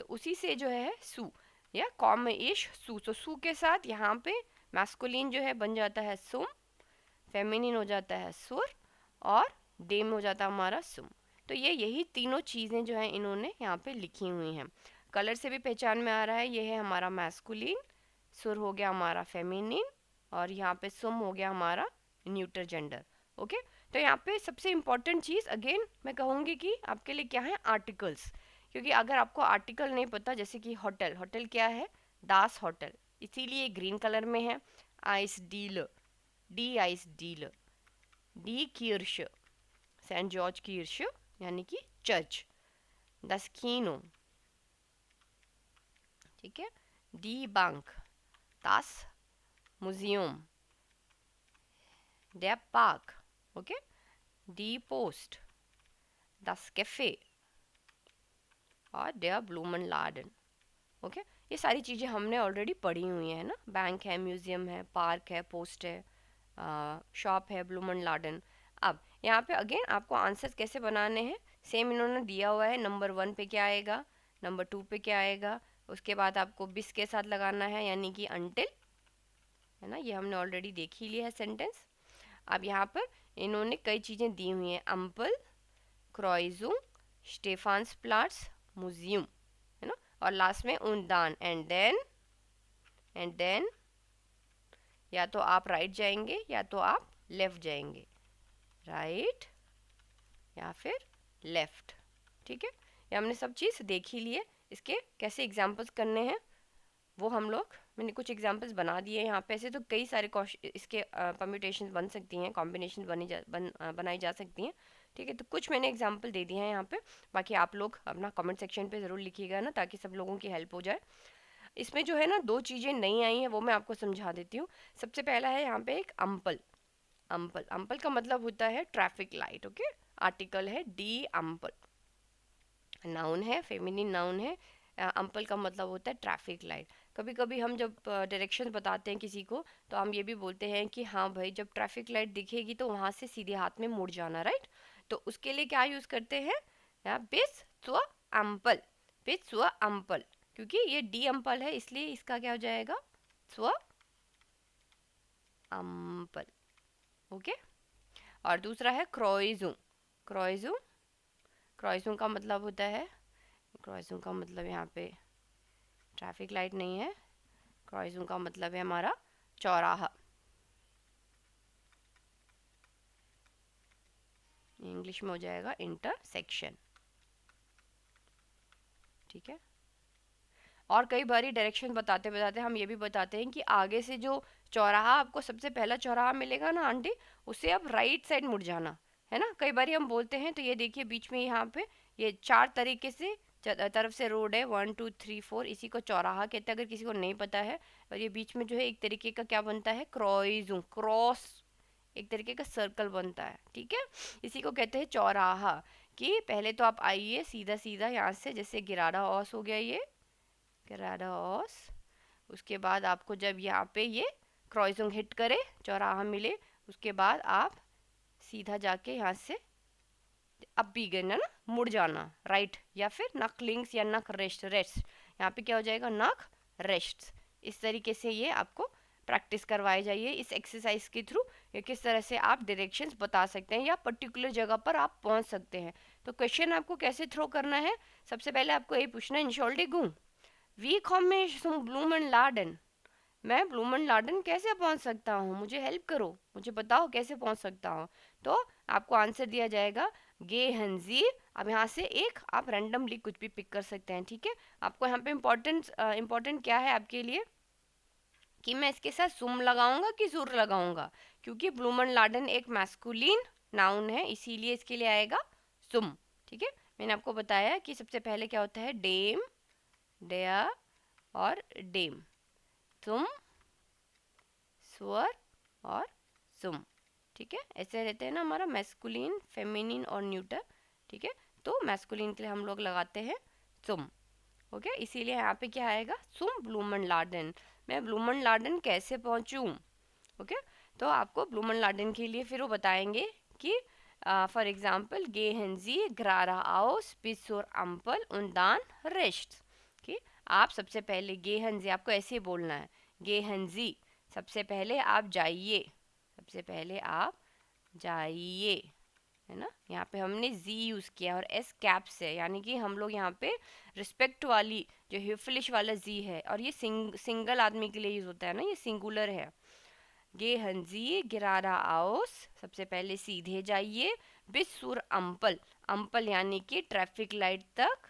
तो उसी से जो है सु या कॉम इश सु, तो सु के साथ यहाँ पे मैस्कुलिन जो है बन जाता है सुम, फेमिनिन हो जाता है सुर और डेम हो जाता है हमारा सुम। तो ये यही तीनों चीज़ें जो हैं इन्होंने यहाँ पे लिखी हुई हैं। कलर से भी पहचान में आ रहा है, ये है हमारा मैस्कुलिन, सुर हो गया हमारा फेमिनिन और यहाँ पे सुम हो गया हमारा न्यूटर जेंडर, ओके। तो यहाँ पे सबसे इम्पॉर्टेंट चीज़ अगेन मैं कहूँगी कि आपके लिए क्या है, आर्टिकल्स। क्योंकि अगर आपको आर्टिकल नहीं पता, जैसे कि होटल, होटल क्या है, दास होटल, इसीलिए ग्रीन कलर में है। आइस डीलर, डी आइस डीलर, डी किर्श, सेंट जॉर्ज किर्श यानी कि चर्च, दस कीनो, ठीक है, डी bank, Das Museum, der Park, okay, die Post, das Café और der Blumenladen, ओके ये सारी चीज़ें हमने ऑलरेडी पढ़ी हुई हैं ना. बैंक है, म्यूज़ियम है, पार्क है, पोस्ट है, शॉप है, ब्लूमन लाडन. अब यहाँ पे अगेन आपको आंसर कैसे बनाने हैं, सेम इन्होंने दिया हुआ है. नंबर 1 पे क्या आएगा, नंबर 2 पे क्या आएगा, उसके बाद आपको बिस के साथ लगाना है यानी कि अनटिल, है ना. ये हमने ऑलरेडी देख ही लिया है सेंटेंस. अब यहाँ पर इन्होंने कई चीज़ें दी हुई हैं, अम्पल, क्रॉइजूम, स्टेफान्स प्लाट्स, म्यूजियम, है ना. और लास्ट में उनदान. एंड देन या तो आप राइट जाएंगे या तो आप लेफ्ट जाएंगे, राइट या फिर लेफ्ट. ठीक है, ये हमने सब चीज़ देख ही लिए. इसके कैसे एग्जाम्पल्स करने हैं वो हम लोग, मैंने कुछ एग्जाम्पल्स बना दिए यहाँ पे. ऐसे तो कई सारे इसके परम्यूटेशन बन सकती हैं, कॉम्बिनेशन बनाई जा सकती हैं. ठीक है, तो कुछ मैंने एग्जाम्पल दे दिए हैं यहाँ पे. बाकी आप लोग अपना कमेंट सेक्शन पे ज़रूर लिखिएगा ना, ताकि सब लोगों की हेल्प हो जाए. इसमें जो है ना 2 चीज़ें नई आई हैं, वो मैं आपको समझा देती हूँ. सबसे पहला है यहाँ पे एक अम्पल. अम्पल का मतलब होता है ट्रैफिक लाइट. ओके, आर्टिकल है डी अम्पल, नाउन है, फेमिनिन नाउन है. अम्पल का मतलब होता है ट्रैफिक लाइट. कभी कभी हम जब डायरेक्शन बताते हैं किसी को, तो हम ये भी बोलते हैं कि हाँ भाई, जब ट्रैफिक लाइट दिखेगी तो वहाँ से सीधे हाथ में मुड़ जाना, राइट. तो उसके लिए क्या यूज़ करते हैं, बिस स्व अम्पल, बिस स्व अम्पल. क्योंकि ये डी अम्पल है इसलिए इसका क्या हो जाएगा, स्व अम्पल. ओके. और दूसरा है क्रॉइजूम. क्रॉइजूम क्रॉइजूम का मतलब होता है, क्रॉइजूम का मतलब यहाँ पे ट्रैफिक लाइट नहीं है. क्रॉइजूम का मतलब है हमारा चौराहा. इंग्लिश में हो जाएगा इंटरसेक्शन. ठीक है. और कई बारी डायरेक्शन बताते बताते हम ये भी बताते हैं कि आगे से जो चौराहा, आपको सबसे पहला चौराहा मिलेगा ना आंटी, उससे आप राइट साइड मुड़ जाना, है ना. कई बारी हम बोलते हैं, तो ये देखिए बीच में यहाँ पे ये 4 तरीके से तरफ से रोड है, 1 2 3 4, इसी को चौराहा कहते हैं अगर किसी को नहीं पता है. और ये बीच में जो है एक तरीके का क्या बनता है, क्रॉइजूम, क्रॉस, एक तरीके का सर्कल बनता है. ठीक है, इसी को कहते हैं चौराहा. कि पहले तो आप आइए सीधा सीधा यहाँ से, जैसे गिरारा हॉस हो गया ये, गिराडोस. उसके बाद आपको जब यहाँ पे ये क्रॉसिंग हिट करे, चौराहा मिले, उसके बाद आप सीधा जाके यहाँ से अब भी गए ना, मुड़ जाना राइट, या फिर नक लिंक्स या नक रेस्ट. यहाँ पे क्या हो जाएगा, नक रेस्ट. इस तरीके से ये आपको प्रैक्टिस करवाई जाइए इस एक्सरसाइज के थ्रू. ये किस तरह से आप डायरेक्शंस बता सकते हैं या पर्टिकुलर जगह पर आप पहुंच सकते हैं. तो क्वेश्चन आपको कैसे थ्रो करना है, सबसे पहले आपको यही पूछना है, इंशोल्डिगू वी komme zum Blumenladen, मैं ब्लूमन लाडन कैसे पहुंच सकता हूँ, मुझे हेल्प करो, मुझे बताओ कैसे पहुंच सकता हूँ. तो आपको आंसर दिया जाएगा गे हंजी. अब यहाँ से एक आप रैंडमली कुछ भी पिक कर सकते हैं. ठीक है, आपको यहाँ पे इम्पोर्टेंट क्या है आपके लिए, कि मैं इसके साथ सुम लगाऊंगा कि जुर लगाऊंगा. क्योंकि ब्लूमन लाडन एक मैस्कुलिन नाउन है, इसीलिए इसके लिए आएगा सुम. ठीक है, मैंने आपको बताया कि सबसे पहले क्या होता है, डेम, डेया और डेम, तुम, स्वर और सुम. ठीक है, ऐसे रहते हैं ना हमारा मैस्कुलिन, फेमिनिन और न्यूटर. ठीक है, तो मैस्कुलिन के लिए हम लोग लगाते हैं सुम. ओके, इसीलिए यहाँ पे क्या आएगा, सुम ब्लूमन लाडन. मैं ब्लूमन लाडन कैसे पहुँचूँ. ओके, तो आपको ब्लूमन लाडन के लिए फिर वो बताएंगे कि फॉर एग्जाम्पल गेहन जी ग्रारा आउस पिसोर अम्पल उनदान रेस्ट. कि आप सबसे पहले गेहन जी, आपको ऐसे ही बोलना है, गेहन जी सबसे पहले आप जाइए, सबसे पहले आप जाइए, है ना. यहाँ पे हमने जी यूज़ किया और एस कैप्स है, यानी कि हम लोग यहाँ पे रिस्पेक्ट वाली जो हिफलिश वाला जी है, और ये सिंगल आदमी के लिए यूज़ होता है ना, ये सिंगुलर है. गे हंजी गिरारा आओस, सबसे पहले सीधे जाइए, बिसुर अम्पल, अम्पल यानी कि ट्रैफिक लाइट तक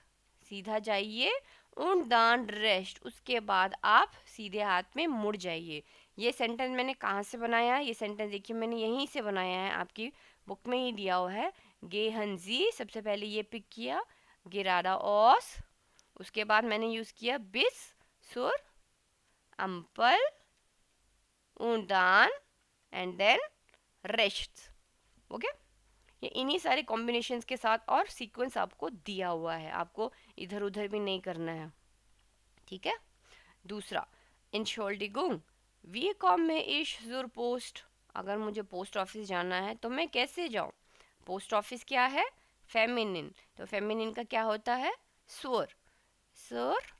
सीधा जाइए, उन दान रेस्ट, उसके बाद आप सीधे हाथ में मुड़ जाइए. ये सेंटेंस मैंने कहाँ से बनाया है, ये सेंटेंस देखिए मैंने यहीं से बनाया है, आपकी बुक में ही दिया हुआ है. गे हंजी सबसे पहले ये पिक किया, गिरारा ओस, उसके बाद मैंने यूज़ किया बिस सुर अम्पल, und dann and then rechts. Okay, ये इन्हीं सारे कॉम्बिनेशंस के साथ और सीक्वेंस आपको दिया हुआ है, आपको इधर उधर भी नहीं करना है, ठीक है। दूसरा, Entschuldigung, wie komme ich zur Post? अगर मुझे पोस्ट ऑफिस जाना है तो मैं कैसे जाऊं? पोस्ट ऑफिस क्या है? फेमिनिन, तो फेमिनिन का क्या होता है? सुर, सर,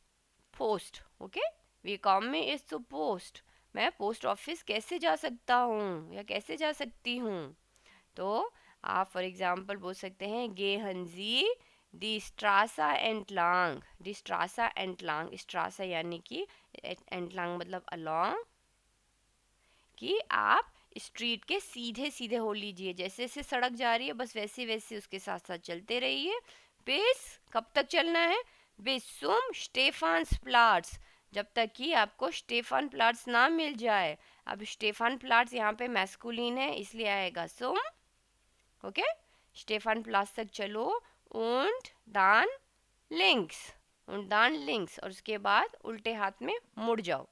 पोस्ट। ओके, वी komme ich zur पोस्ट, मैं पोस्ट ऑफिस कैसे जा सकता हूँ या कैसे जा सकती हूँ? तो आप फॉर एग्जाम्पल बोल सकते हैं gehen Sie die Straße entlang, die Straße entlang, Straße यानी कि entlang मतलब along, कि आप स्ट्रीट के सीधे सीधे हो लीजिए, जैसे जैसे सड़क जा रही है बस वैसे वैसे उसके साथ साथ चलते रहिए। बिस कब तक चलना है? बिस सुम स्टेफान्स प्लाट्स, जब तक कि आपको स्टेफान प्लाट्स ना मिल जाए। अब स्टेफान प्लाट्स यहाँ पे मैस्कुलिन है इसलिए आएगा सुम। ओके, स्टेफान प्लाट्स तक चलो und dann links, und dann links, और उसके बाद उल्टे हाथ में मुड़ जाओ।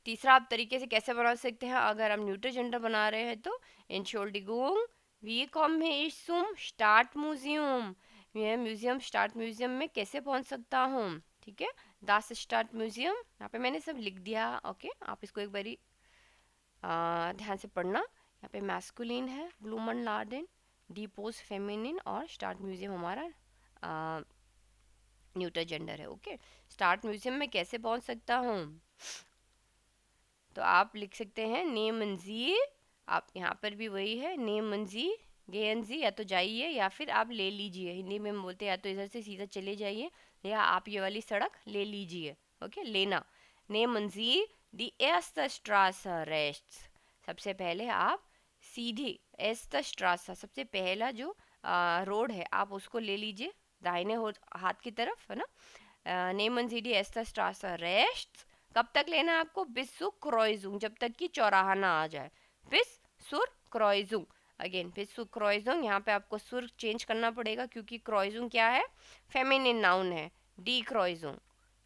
तीसरा आप तरीके से कैसे बना सकते हैं, अगर हम न्यूट्रल जेंडर बना रहे हैं तो Entschuldigung, wie komme ich zum Stadtmuseum, मैं म्यूजियम स्टार्ट म्यूजियम में कैसे पहुंच सकता हूँ? ठीक है, दास स्टार्ट म्यूजियम, यहाँ पे मैंने सब लिख दिया। ओके, आप इसको एक बारी ध्यान से पढ़ना। यहाँ पे मैस्कुलिन है ब्लूमन लार्डन, डीपोज फेमिनिन, और स्टार्ट म्यूजियम हमारा न्यूट्रल जेंडर है। ओके, स्टार्ट म्यूजियम में कैसे पहुंच सकता हूँ? तो आप लिख सकते हैं नेमन जी, आप यहाँ पर भी वही है नेमन जी, गेन जी, या तो जाइए या फिर आप ले लीजिए, हिंदी में हम बोलते हैं या तो इधर से सीधा चले जाइए या आप ये वाली सड़क ले लीजिए। ओके, लेना। नेमन जी दी एर्स्टे स्ट्रासे रेchts, सबसे पहले आप सीधी एर्स्टे स्ट्रासे, सबसे पहला जो रोड है आप उसको ले लीजिए दाहिने हाथ की तरफ, है ना। नेमन जी दी एर्स्टे स्ट्रासे रेchts, कब तक लेना है आपको? बिस सुर क्रॉइजुंग, जब तक कि चौराहा ना आ जाए। बिस सुर क्रॉइजुंग, अगेन बिस सुर क्रॉइजुंग, यहाँ पे आपको सुर चेंज करना पड़ेगा क्योंकि क्रॉइजुंग क्या है? फेमिनिन नाउन है, डी क्रॉइजुंग,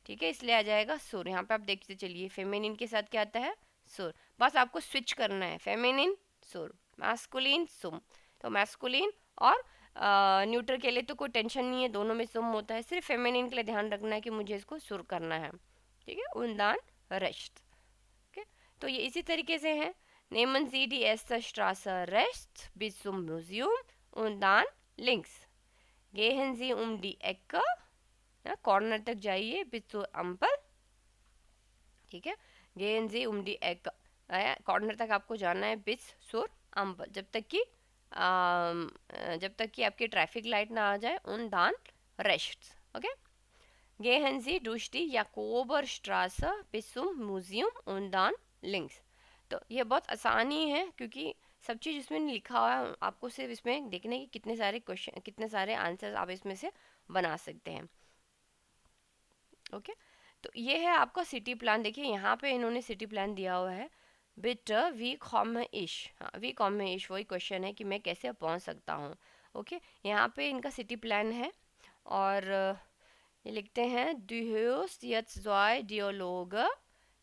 ठीक है, इसलिए आ जाएगा सुर। यहाँ पे आप देखते चलिए फेमिनिन के साथ क्या आता है? सुर। बस आपको स्विच करना है, फेमिनिन सुर, मैस्कुलिन सुम। तो मैस्कुलिन और न्यूट्रल के लिए तो कोई टेंशन नहीं है, दोनों में सुम होता है, सिर्फ फेमिनिन के लिए ध्यान रखना है कि मुझे इसको सुर करना है, ठीक है, उनदान रेस्ट। ओके, तो ये इसी तरीके से है। नेमन सी डी एस्टर स्ट्रासे रेस्ट bis zum Museum und dann links, gehen Sie die Ecke, corner तक जाइए bis zur Ampel, ठीक है, gehen Sie die Ecke, corner तक आपको जाना है bis zur Ampel, जब तक कि आपकी ट्रैफिक लाइट ना आ जाए und dann rechts। Okay, Gehen Sie durch die Jakoberstraße bis zum Museum und dann links। तो ये बहुत आसानी है क्योंकि सब चीज़ इसमें लिखा हुआ है, आपको सिर्फ इसमें देखने की कितने सारे क्वेश्चन, कितने सारे आंसर्स आप इसमें से बना सकते हैं। ओके, तो ये है आपका सिटी प्लान। देखिए यहाँ पे इन्होंने सिटी प्लान दिया हुआ है, बिट वी komme ich, हाँ वी komme ich वही क्वेश्चन है कि मैं कैसे पहुँच सकता हूँ। ओके, यहाँ पे इनका सिटी प्लान है और ये लिखते हैं Du hörst jetzt zwei Dialoge.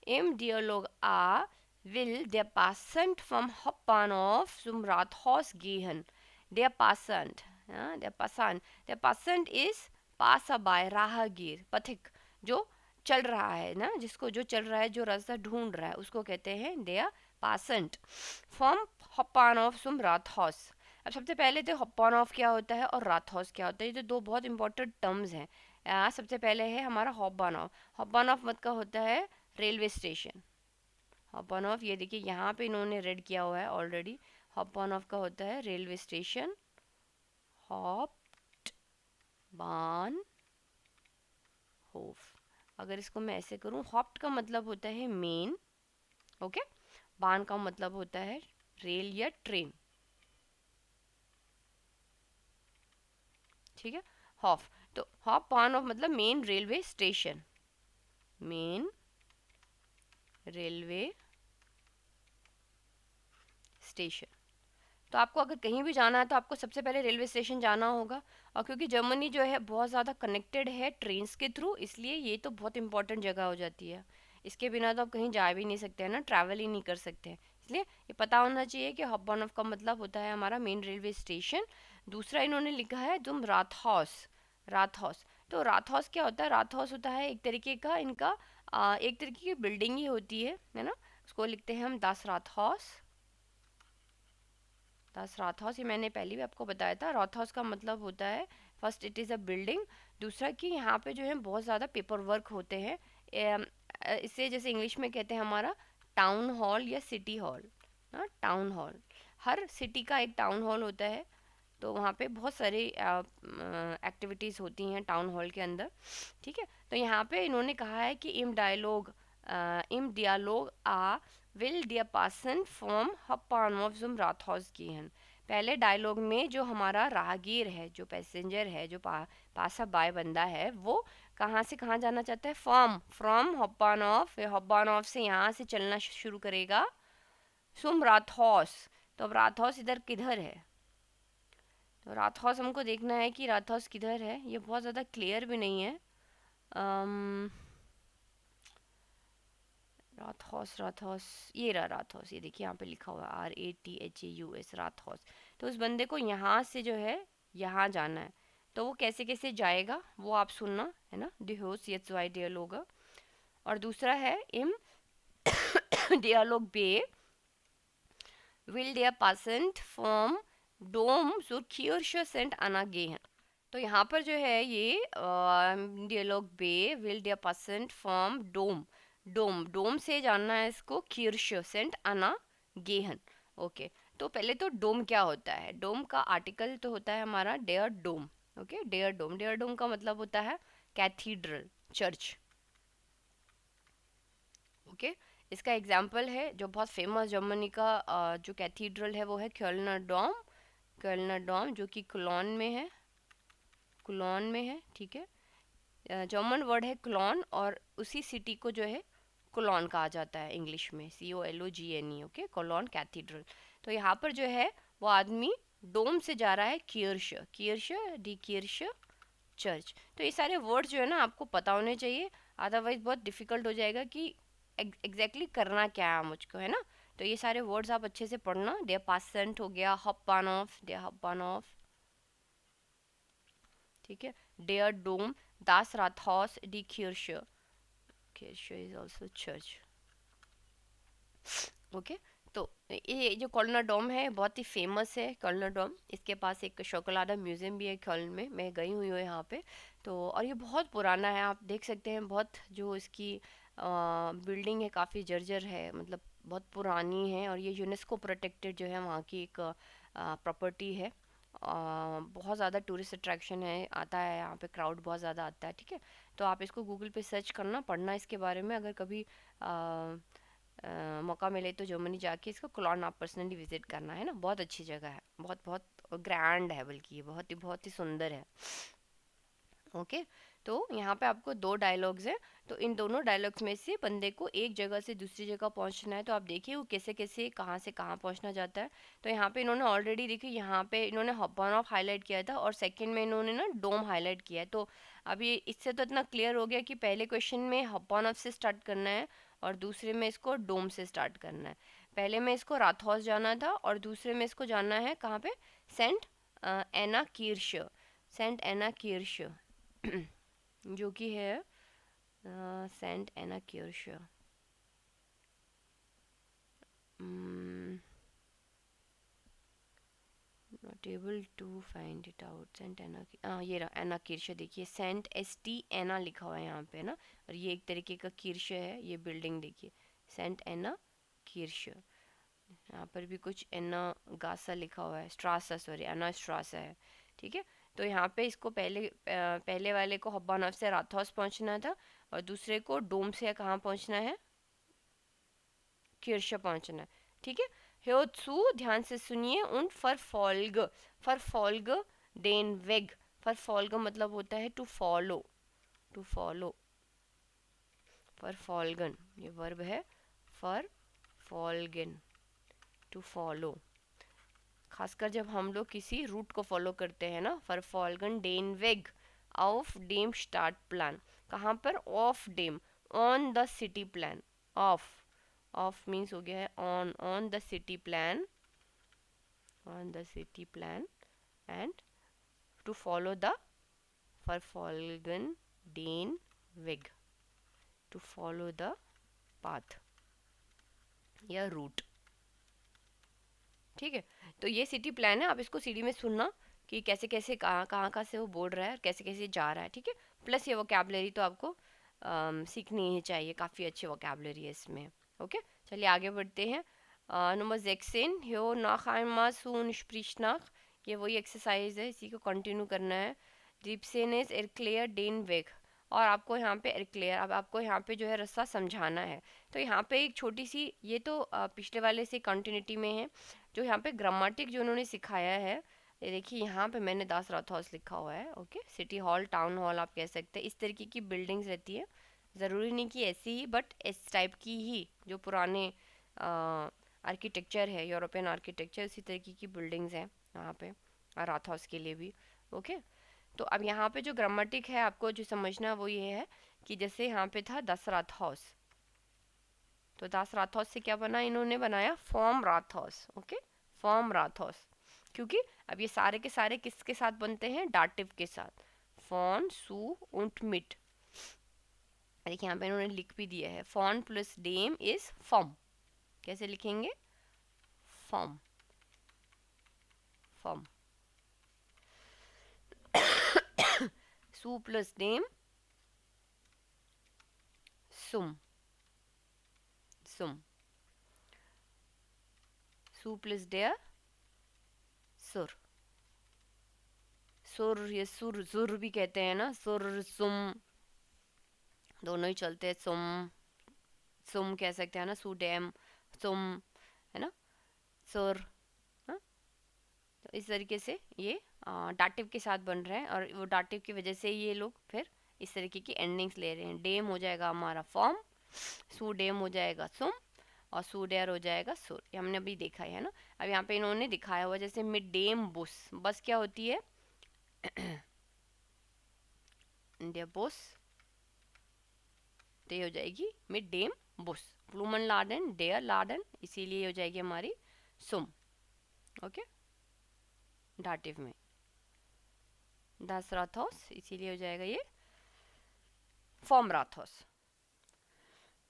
Im Dialog A will der Passant vom Hauptbahnhof zum Rathaus gehen. Der Passant, ja, der Passant ist Passerby, राहगीर, पथिक, जो चल रहा है ना, जिसको जो चल रहा है, जो रास्ता ढूंढ रहा है, उसको कहते हैं der Passant vom Hauptbahnhof zum Rathaus। अब सबसे पहले तो हॉपॉनऑफ क्या होता है और राथहाउस क्या होता है, ये तो दो बहुत इंपॉर्टेंट टर्म्स हैं। सबसे पहले है हमारा हॉपॉनऑफ। हॉपॉनऑफ मत का होता है रेलवे स्टेशन। हॉपॉनऑफ, ये देखिए यहाँ पे इन्होंने रेड किया हुआ है ऑलरेडी, हॉपॉनऑफ का होता है रेलवे स्टेशन, हॉप्ट बान होफ। अगर इसको मैं ऐसे करूँ, हॉप्ट का मतलब होता है मेन, ओके, बान का मतलब होता है रेल या ट्रेन, ठीक है। हॉफ, तो हॉप पान ऑफ मतलब main railway station, main railway station. तो आपको अगर कहीं भी जाना है तो आपको सबसे पहले रेलवे स्टेशन जाना होगा, और क्योंकि जर्मनी जो है बहुत ज़्यादा कनेक्टेड है ट्रेन्स के थ्रू, इसलिए ये तो बहुत इंपॉर्टेंट जगह हो जाती है। इसके बिना तो आप कहीं जा भी नहीं सकते हैं ना, ट्रैवल ही नहीं कर सकते हैं। इसलिए ये पता होना चाहिए कि हब ऑन ऑफ का मतलब होता है हमारा मेन रेलवे स्टेशन। दूसरा इन्होंने लिखा है तुम राथहाउस। राथहाउस, तो राथहाउस क्या होता है? राथहाउस होता है एक तरीके का इनका एक तरीके की बिल्डिंग ही होती है ना। उसको लिखते हैं हम दास राथहाउस। दास राथहाउस, ये मैंने पहले भी आपको बताया था। राथहाउस का मतलब होता है first it is a building, दूसरा कि यहाँ पे जो है बहुत ज़्यादा पेपर वर्क होते हैं। इसे जैसे इंग्लिश में कहते हैं हमारा टाउन हॉल या सिटी हॉल। हाँ, टाउन हॉल, हर सिटी का एक टाउन हॉल होता है, तो वहाँ पे बहुत सारी एक्टिविटीज़ होती हैं टाउन हॉल के अंदर। ठीक है, तो यहाँ पे इन्होंने कहा है कि इम डियालोग आ विल दिया पासन फ्रॉम हपान ऑफ जुम राथौस की हैं। पहले डायलॉग में जो हमारा राहगीर है, जो पैसेंजर है, जो पासा बाय बंदा है, वो कहाँ से कहाँ जाना चाहता है? फ्रॉम हब्बान ऑफ से यहाँ से चलना शुरू करेगा सुम राथौस। तो अब राथौस इधर किधर है? तो राथौस हमको देखना है कि राथौस किधर है। ये बहुत ज़्यादा क्लियर भी नहीं है। अम, राथौस, राथौस, ये रहा राथौस, ये देखिए यहाँ पे लिखा हुआ है RATHAUS, राथौस। तो उस बंदे को यहाँ से जो है यहाँ जाना है, तो वो कैसे कैसे जाएगा वो आप सुनना है ना। डिहोस यट्स वाई डियालोग। और दूसरा है इम डियालोग बे विल डियर पासेंट फ्रॉम डोम zur Kirche St. Anna gehen। तो यहाँ पर जो है ये डियलॉग बे विल डियर पासेंट फ्रॉम डोम, डोम से जानना है इसको किर्श सेंट अना गेहन। ओके, तो पहले तो डोम क्या होता है? डोम का आर्टिकल तो होता है हमारा डेयर डोम। ओके, डेयर डोम, डेयर डोम का मतलब होता है कैथीड्रल, चर्च। ओके, इसका एग्जाम्पल है जो बहुत फेमस जर्मनी का जो कैथीड्रल है वो है क्योलनर डोम। क्योलनर डोम जो कि कुलॉन में है, कुलॉन में है। ठीक है, जर्मन वर्ड है क्लॉन, और उसी सिटी को जो है कोलॉन कहा जाता है इंग्लिश में, COLOGNE। Okay, colon cathedral. तो यहाँ पर जो है वो आदमी डोम से जा रहा है किर्श, किर्श डी किर्श चर्च। तो ये सारे वर्ड जो है ना आपको पता होने चाहिए, अदरवाइज बहुत डिफिकल्ट हो जाएगा कि एग्जैक्टली करना क्या है मुझको, है ना। तो ये सारे वर्ड्स आप अच्छे से पढ़ना। देयर पासेंट हो गया, हप्पान ऑफ, देयर हप्पान ऑफ। ठीक है, डेयर डोम, दास राथॉस डी किर्श, किर्श इज ऑल्सो चर्च। ओके, तो ये जो कोलना डोम है बहुत ही फेमस है, कोलना डोम। इसके पास एक शोकोलाडा म्यूजियम भी है कोलन में, मैं गई हुई हूँ यहाँ पे। तो और ये बहुत पुराना है, आप देख सकते हैं। बहुत जो इसकी बिल्डिंग है काफ़ी जर्जर है, मतलब बहुत पुरानी है। और ये यूनेस्को प्रोटेक्टेड जो है वहाँ की एक प्रॉपर्टी है। बहुत ज़्यादा टूरिस्ट अट्रैक्शन है, आता है यहाँ पे, क्राउड बहुत ज़्यादा आता है। ठीक है, तो आप इसको गूगल पे सर्च करना, पढ़ना इसके बारे में। अगर कभी मौका मिले तो जर्मनी जाके इसको कोलॉन आप पर्सनली विजिट करना, है ना। बहुत अच्छी जगह है, बहुत बहुत ग्रैंड है, बल्कि ये बहुत ही सुंदर है। ओके, तो यहाँ पे आपको दो डायलॉग्स हैं। तो इन दोनों डायलॉग्स में से बंदे को एक जगह से दूसरी जगह पहुँचना है, तो आप देखिए वो कैसे कैसे कहाँ से कहाँ पहुँचना चाहता है। तो यहाँ पे इन्होंने ऑलरेडी देखिए, यहाँ पे इन्होंने हॉपन ऑफ हाईलाइट किया था और सेकंड में इन्होंने ना डोम हाईलाइट किया है। तो अभी इससे तो इतना क्लियर हो गया कि पहले क्वेश्चन में हॉपन ऑफ से स्टार्ट करना है और दूसरे में इसको डोम से स्टार्ट करना है। पहले में इसको राथहॉस जाना था और दूसरे में इसको जाना है कहाँ पे? सेंट एना कीर्श, सेंट एना कीर्श जो कि है सेंट एना किर्श। Not able to find it out. Saint Anna, ये रहा एना किर्श, देखिए सेंट ST एना लिखा हुआ है यहाँ पे ना। और ये एक तरीके का किर्श है, ये बिल्डिंग देखिए, सेंट एना किर्श। यहाँ पर भी कुछ एना गासा लिखा हुआ है, स्ट्रासा, सॉरी एना स्ट्रासा है। ठीक है, तो यहाँ पे इसको पहले वाले को हब्बानॉफ से राथौस पहुँचना था और दूसरे को डोम से कहाँ पहुँचना है? किर्श पहुँचना है। ठीक है, ह्योत्सु, ध्यान से सुनिए। उन फरफॉल्ग, फरफॉल्ग डेन वेग। फरफॉल्ग मतलब होता है टू फॉलो, टू फॉलो। फरफॉल्गन ये वर्ब है, फरफॉल्गन, टू फॉलो। खासकर जब हम लोग किसी रूट को फॉलो करते हैं ना। फरफॉल्गन डेन वेग ऑफ डेम स्टार्ट प्लान, कहाँ पर? ऑफ डेम, ऑन द सिटी प्लान, ऑफ, ऑफ मीन्स हो गया है on the city plan, on the city plan and to follow the फॉरफॉल्गन डेन वेग, टू फॉलो द पाथ या रूट। ठीक है, तो ये सिटी प्लान है, आप इसको सीडी में सुनना कि कैसे कैसे कहाँ कहाँ कहाँ से वो बोल रहा है, कैसे कैसे जा रहा है। ठीक है, प्लस ये वोकेबलरी तो आपको सीखनी ही चाहिए, काफ़ी अच्छी वोकेबलरी है इसमें। ओके, चलिए आगे बढ़ते हैं। नंबर 16 ह्यो nach einmal sun sprich nach, ये वही एक्सरसाइज है, इसी को कंटिन्यू करना है। डिप्सेनेस एरक्लेयर डेन वेग, और आपको यहाँ पे एरक्लेयर, अब आपको यहाँ पे जो है रास्ता समझाना है। तो यहाँ पे एक छोटी सी, ये तो पिछले वाले से कंटिन्यूटी में है, जो यहाँ पे ग्रामेटिक जो उन्होंने सिखाया है, ये देखिए यहाँ पे मैंने दास राउथ हाउस लिखा हुआ है। Okay, city hall, town hall आप कह सकते हैं, इस तरीके की बिल्डिंग्स रहती है, ज़रूरी नहीं कि ऐसी ही, बट इस टाइप की ही, जो पुराने आर्किटेक्चर है, यूरोपियन आर्किटेक्चर, इसी तरीके की बिल्डिंग्स हैं यहाँ पे राउथ हाउस के लिए भी। ओके, तो अब यहाँ पे जो ग्रामेटिक है आपको जो समझना वो ये है कि जैसे यहाँ पे था दस राथ हाउस, तो दास राथौस से क्या बना, इन्होंने बनाया फॉर्म राथौस। ओके, फॉर्म राथौस, क्योंकि अब ये सारे के सारे किसके साथ बनते हैं, डाटिव के साथ, फॉन सू उंट मिट। देखिए यहाँ पे इन्होंने लिख भी दिया है, फॉन प्लस डेम इज फॉर्म, कैसे लिखेंगे, फॉर्म, फॉर्म, सू प्लस डेम सुम, सुम, सू प्लस डेयर सुर, सुर, ये सुर जुर भी कहते हैं ना, सुर सुम दोनों ही चलते हैं, सुम, सुम कह सकते हैं ना, सू डैम, सुम, है ना, सुर। हाँ? तो इस तरीके से ये डाटिव के साथ बन रहे हैं, और वो डाटिव की वजह से ये लोग फिर इस तरीके की एंडिंग्स ले रहे हैं। डेम हो जाएगा हमारा फॉर्म, सू डेम हो जाएगा सुम, और सू डेयर हो जाएगा सुर, ये हमने अभी देखा है ना। अब यहाँ पे इन्होंने दिखाया हुआ, जैसे मिड डेम बुस, बस क्या होती है, इंडिया बुस, तो ये हो जाएगी मिड डेम बुस, प्लूमन लार्डन डेयर लार्डन, इसीलिए हो जाएगी हमारी सुम। ओके, डाटिव में दास राथोस, इसीलिए हो जाएगा ये फॉर्म राथोस।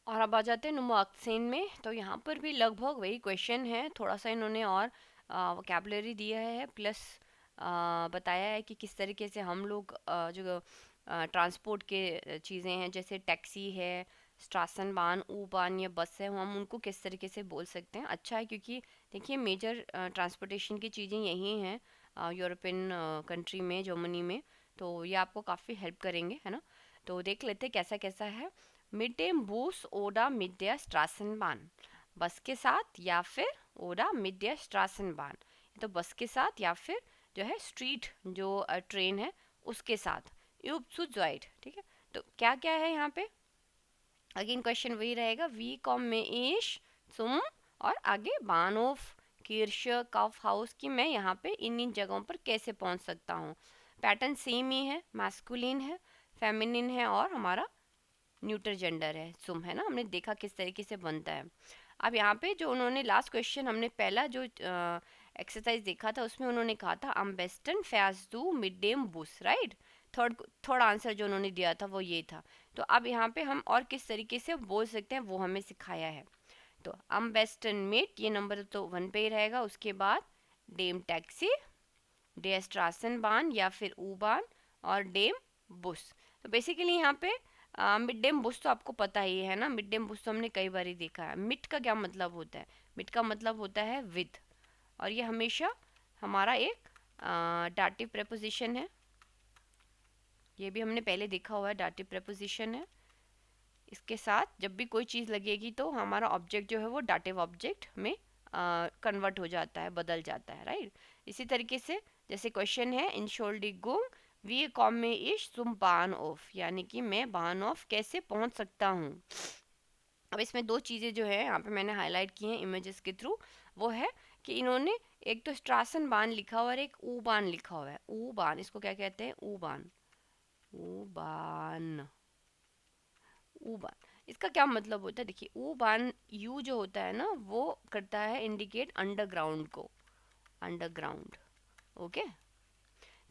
और अब आ जाते हैं नुमाक्सेन में, तो यहाँ पर भी लगभग वही क्वेश्चन है, थोड़ा सा इन्होंने और वोकेबलरी दिया है, प्लस बताया है कि किस तरीके से हम लोग जो ट्रांसपोर्ट के चीज़ें हैं, जैसे टैक्सी है, स्ट्रासन बान, ऊ बान या बस है, हम उनको किस तरीके से बोल सकते हैं। अच्छा है, क्योंकि देखिए मेजर ट्रांसपोर्टेशन की चीज़ें यही हैं यूरोपियन कंट्री में, जर्मनी में, तो ये आपको काफ़ी हेल्प करेंगे, है ना। तो देख लेते हैं कैसा कैसा है। मिड डेम बूस ओडा मिड स्ट्रासन बान, बस के साथ या फिर ओडा मिड स्ट्रासन बान, तो बस के साथ या फिर जो है स्ट्रीट जो ट्रेन है उसके साथ, यूब सुजाइड। ठीक है, तो क्या क्या है यहाँ पे, अगेन क्वेश्चन वही रहेगा, वी कॉम में ईश सुम, और आगे बानोफ किर्श कफ हाउस, की मैं यहाँ पे इन इन जगहों पर कैसे पहुँच सकता हूँ। पैटर्न सेम ही है, मैस्कुलिन है, फेमिनिन है, और हमारा न्यूटर जेंडर है, सुम, है ना, हमने देखा किस तरीके से बनता है। अब यहाँ पे जो उन्होंने लास्ट क्वेश्चन, हमने पहला जो एक्सरसाइज देखा था उसमें उन्होंने कहा था अम्बेस्टन फैजदू मिड डेम बुस, राइट, थर्ड थर्ड आंसर जो उन्होंने दिया था वो ये था। तो अब यहाँ पे हम और किस तरीके से बोल सकते हैं वो हमें सिखाया है। तो अम्बेस्टन मिड, ये नंबर तो 1 पे ही रहेगा, उसके बाद डेम टैक्सी, डे स्ट्रासन बान या फिर ऊ बान, और डेम बुस। तो बेसिकली यहाँ पे मिड डेम बुश तो आपको पता ही है ना, मिड डेम बुश तो हमने कई बार ही देखा है। मिड का क्या मतलब होता है, मिड का मतलब होता है विद, और ये हमेशा हमारा एक डाटिव प्रेपोजिशन है, ये भी हमने पहले देखा हुआ है, डाटिव प्रेपोजिशन है। इसके साथ जब भी कोई चीज़ लगेगी तो हमारा ऑब्जेक्ट जो है वो डाटिव ऑब्जेक्ट में कन्वर्ट हो जाता है, बदल जाता है, राइट। इसी तरीके से जैसे क्वेश्चन है इन शोल्डिगुंग वी कॉम में इश तुम बान ऑफ, यानी कि मैं बान ऑफ कैसे पहुंच सकता हूँ। अब इसमें दो चीज़ें जो है यहाँ पे मैंने हाईलाइट की हैं इमेजेस के थ्रू, वो है कि इन्होंने एक तो स्ट्रासन बान लिखा हुआ है और एक ऊ बान लिखा हुआ है। ऊ बान, इसको क्या कहते हैं, ऊ बान, ऊ बान, ऊ बान। इसका क्या मतलब होता है, देखिए ऊ बान यू जो होता है ना वो करता है इंडिकेट अंडरग्राउंड को, अंडरग्राउंड। ओके,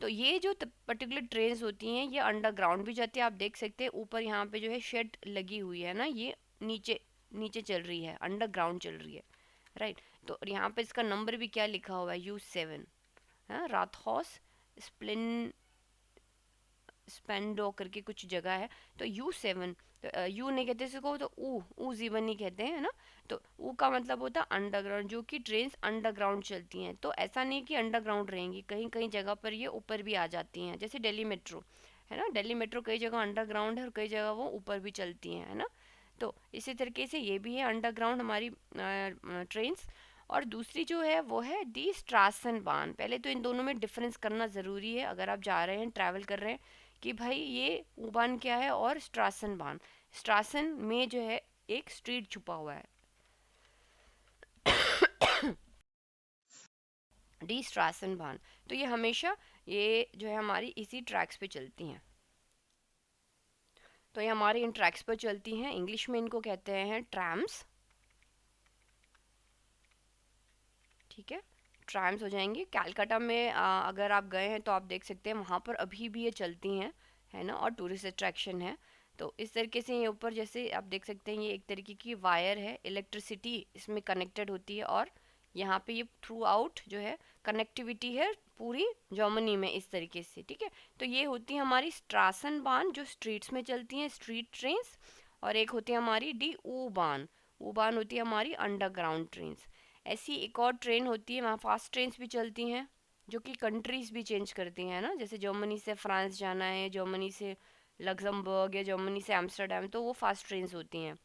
तो ये जो पर्टिकुलर ट्रेन्स होती हैं ये अंडरग्राउंड भी जाती है, आप देख सकते हैं ऊपर यहाँ पे जो है शेड लगी हुई है ना, ये नीचे नीचे चल रही है, अंडरग्राउंड चल रही है, राइट। तो यहाँ पे इसका नंबर भी क्या लिखा हुआ है, U7 है, राथहॉस स्प्लिन स्पेंडो करके कुछ जगह है। तो U7, तो यू नहीं कहते इसको, तो ऊ जीवन नहीं कहते हैं, है ना। तो ऊ का मतलब होता है अंडरग्राउंड, जो कि ट्रेन अंडरग्राउंड चलती हैं। तो ऐसा नहीं कि अंडरग्राउंड रहेंगी, कहीं कहीं जगह पर ये ऊपर भी आ जाती हैं, जैसे दिल्ली मेट्रो है ना, दिल्ली मेट्रो कई जगह अंडरग्राउंड है और कई जगह वो ऊपर भी चलती हैं, है ना। तो इसी तरीके से ये भी है अंडरग्राउंड हमारी ट्रेन्स। और दूसरी जो है वो है दी स्ट्रासन बान। पहले तो इन दोनों में डिफरेंस करना ज़रूरी है अगर आप जा रहे हैं, ट्रैवल कर रहे हैं, कि भाई ये उबान क्या है और स्ट्रासन बान। स्ट्रासन में जो है एक स्ट्रीट छुपा हुआ है, डी स्ट्रासन बान। तो ये हमेशा ये जो है हमारी इसी ट्रैक्स पे चलती हैं। तो ये हमारी इन ट्रैक्स पर चलती हैं, इंग्लिश में इनको कहते हैं ट्रैम्स, ठीक है। ट्रैम्स हो जाएंगे। कैलकाटा में अगर आप गए हैं तो आप देख सकते हैं वहाँ पर अभी भी ये चलती हैं, है ना, और टूरिस्ट अट्रैक्शन है। तो इस तरीके से ये ऊपर जैसे आप देख सकते हैं ये एक तरीके की वायर है, इलेक्ट्रिसिटी इसमें कनेक्टेड होती है, और यहाँ पे ये थ्रू आउट जो है कनेक्टिविटी है पूरी जर्मनी में इस तरीके से, ठीक है। तो ये होती है हमारी स्ट्रासन बान जो स्ट्रीट्स में चलती हैं, स्ट्रीट ट्रेन्स। और एक होती है हमारी डी ऊ बान, ऊ बान होती है हमारी अंडरग्राउंड ट्रेन्स। ऐसी एक और ट्रेन होती है, वहाँ फास्ट ट्रेन्स भी चलती हैं जो कि कंट्रीज भी चेंज करती हैं ना, जैसे जर्मनी से फ्रांस जाना है, जर्मनी से लग्जमबर्ग या जर्मनी से एम्स्टर्डम, तो वो फास्ट ट्रेन्स होती हैं।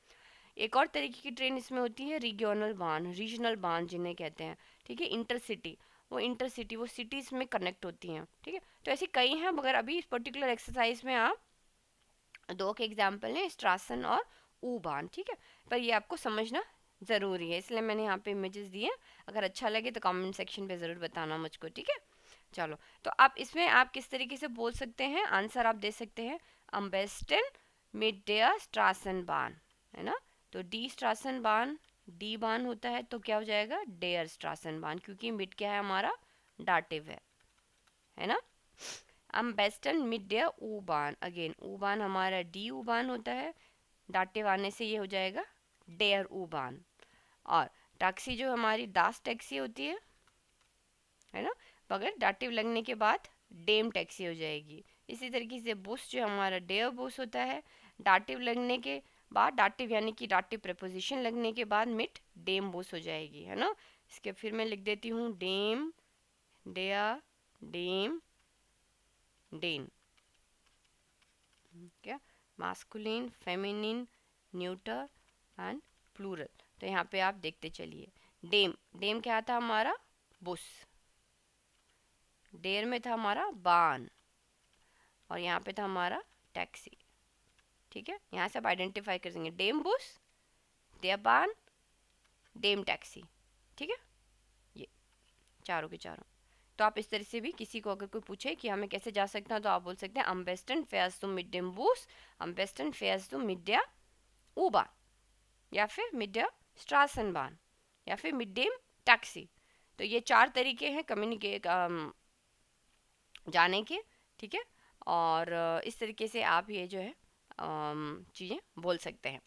एक और तरीके की ट्रेन इसमें होती है रीजनल बान, रीजनल बान जिन्हें कहते हैं, ठीक है, इंटरसिटी। वो इंटरसिटी वो सिटीज़ में कनेक्ट होती हैं, ठीक है। तो ऐसी कई हैं, मगर अभी इस पर्टिकुलर एक्सरसाइज में आप दो के एग्जाम्पल हैं, स्ट्रासन और ऊ बान, ठीक है। पर ये आपको समझना ज़रूरी है, इसलिए मैंने यहाँ पे इमेजेस दिए। अगर अच्छा लगे तो कमेंट सेक्शन पे ज़रूर बताना मुझको, ठीक है। चलो, तो आप इसमें आप किस तरीके से बोल सकते हैं, आंसर आप दे सकते हैं अम्बेस्टन मिड डेयर स्ट्रासन बान, है ना। तो डी स्ट्रासन बान, डी बान होता है तो क्या हो जाएगा डेयर स्ट्रासन बान, क्योंकि मिड क्या है हमारा डाटिव है ना। अम्बेस्टन मिड डेयर ऊ बान, अगेन ऊ बान हमारा डी ऊ बान होता है, डाटिव आने से ये हो जाएगा डेयर ऊ बान। और टैक्सी जो हमारी दास टैक्सी होती है ना, मगर डाटिव लगने के बाद डेम टैक्सी हो जाएगी। इसी तरीके से बुस जो हमारा डेयर बुस होता है, डाटिव लगने के बाद, डाटिव यानी कि डाटिव प्रपोजिशन लगने के बाद मिट डेम बुस हो जाएगी, है ना। इसके फिर मैं लिख देती हूँ डेम, डेयर, डेम, डेन, क्या, masculine, feminine, neuter and plural. तो यहाँ पे आप देखते चलिए, डेम, डेम क्या था हमारा बुस, डेयर में था हमारा बान, और यहाँ पे था हमारा टैक्सी, ठीक है। यहाँ से आप आइडेंटिफाई कर देंगे डेम बुस, डेयर बान, डेम टैक्सी, ठीक है, ये चारों के चारों। तो आप इस तरह से भी किसी को अगर कोई पूछे कि हमें कैसे जा सकते हैं तो आप बोल सकते हैं अम्बेस्टन फेयर्स टू मिड डेम बूस, अम्बेस्टन फेयर्स टू मिड डेयर ऊ बान, या फिर मिड डेयर स्ट्रासन बान, या फिर मिड डेम टैक्सी। तो ये चार तरीके हैं कम्युनिकेट जाने के, ठीक है। और इस तरीके से आप ये जो है चीज़ें बोल सकते हैं।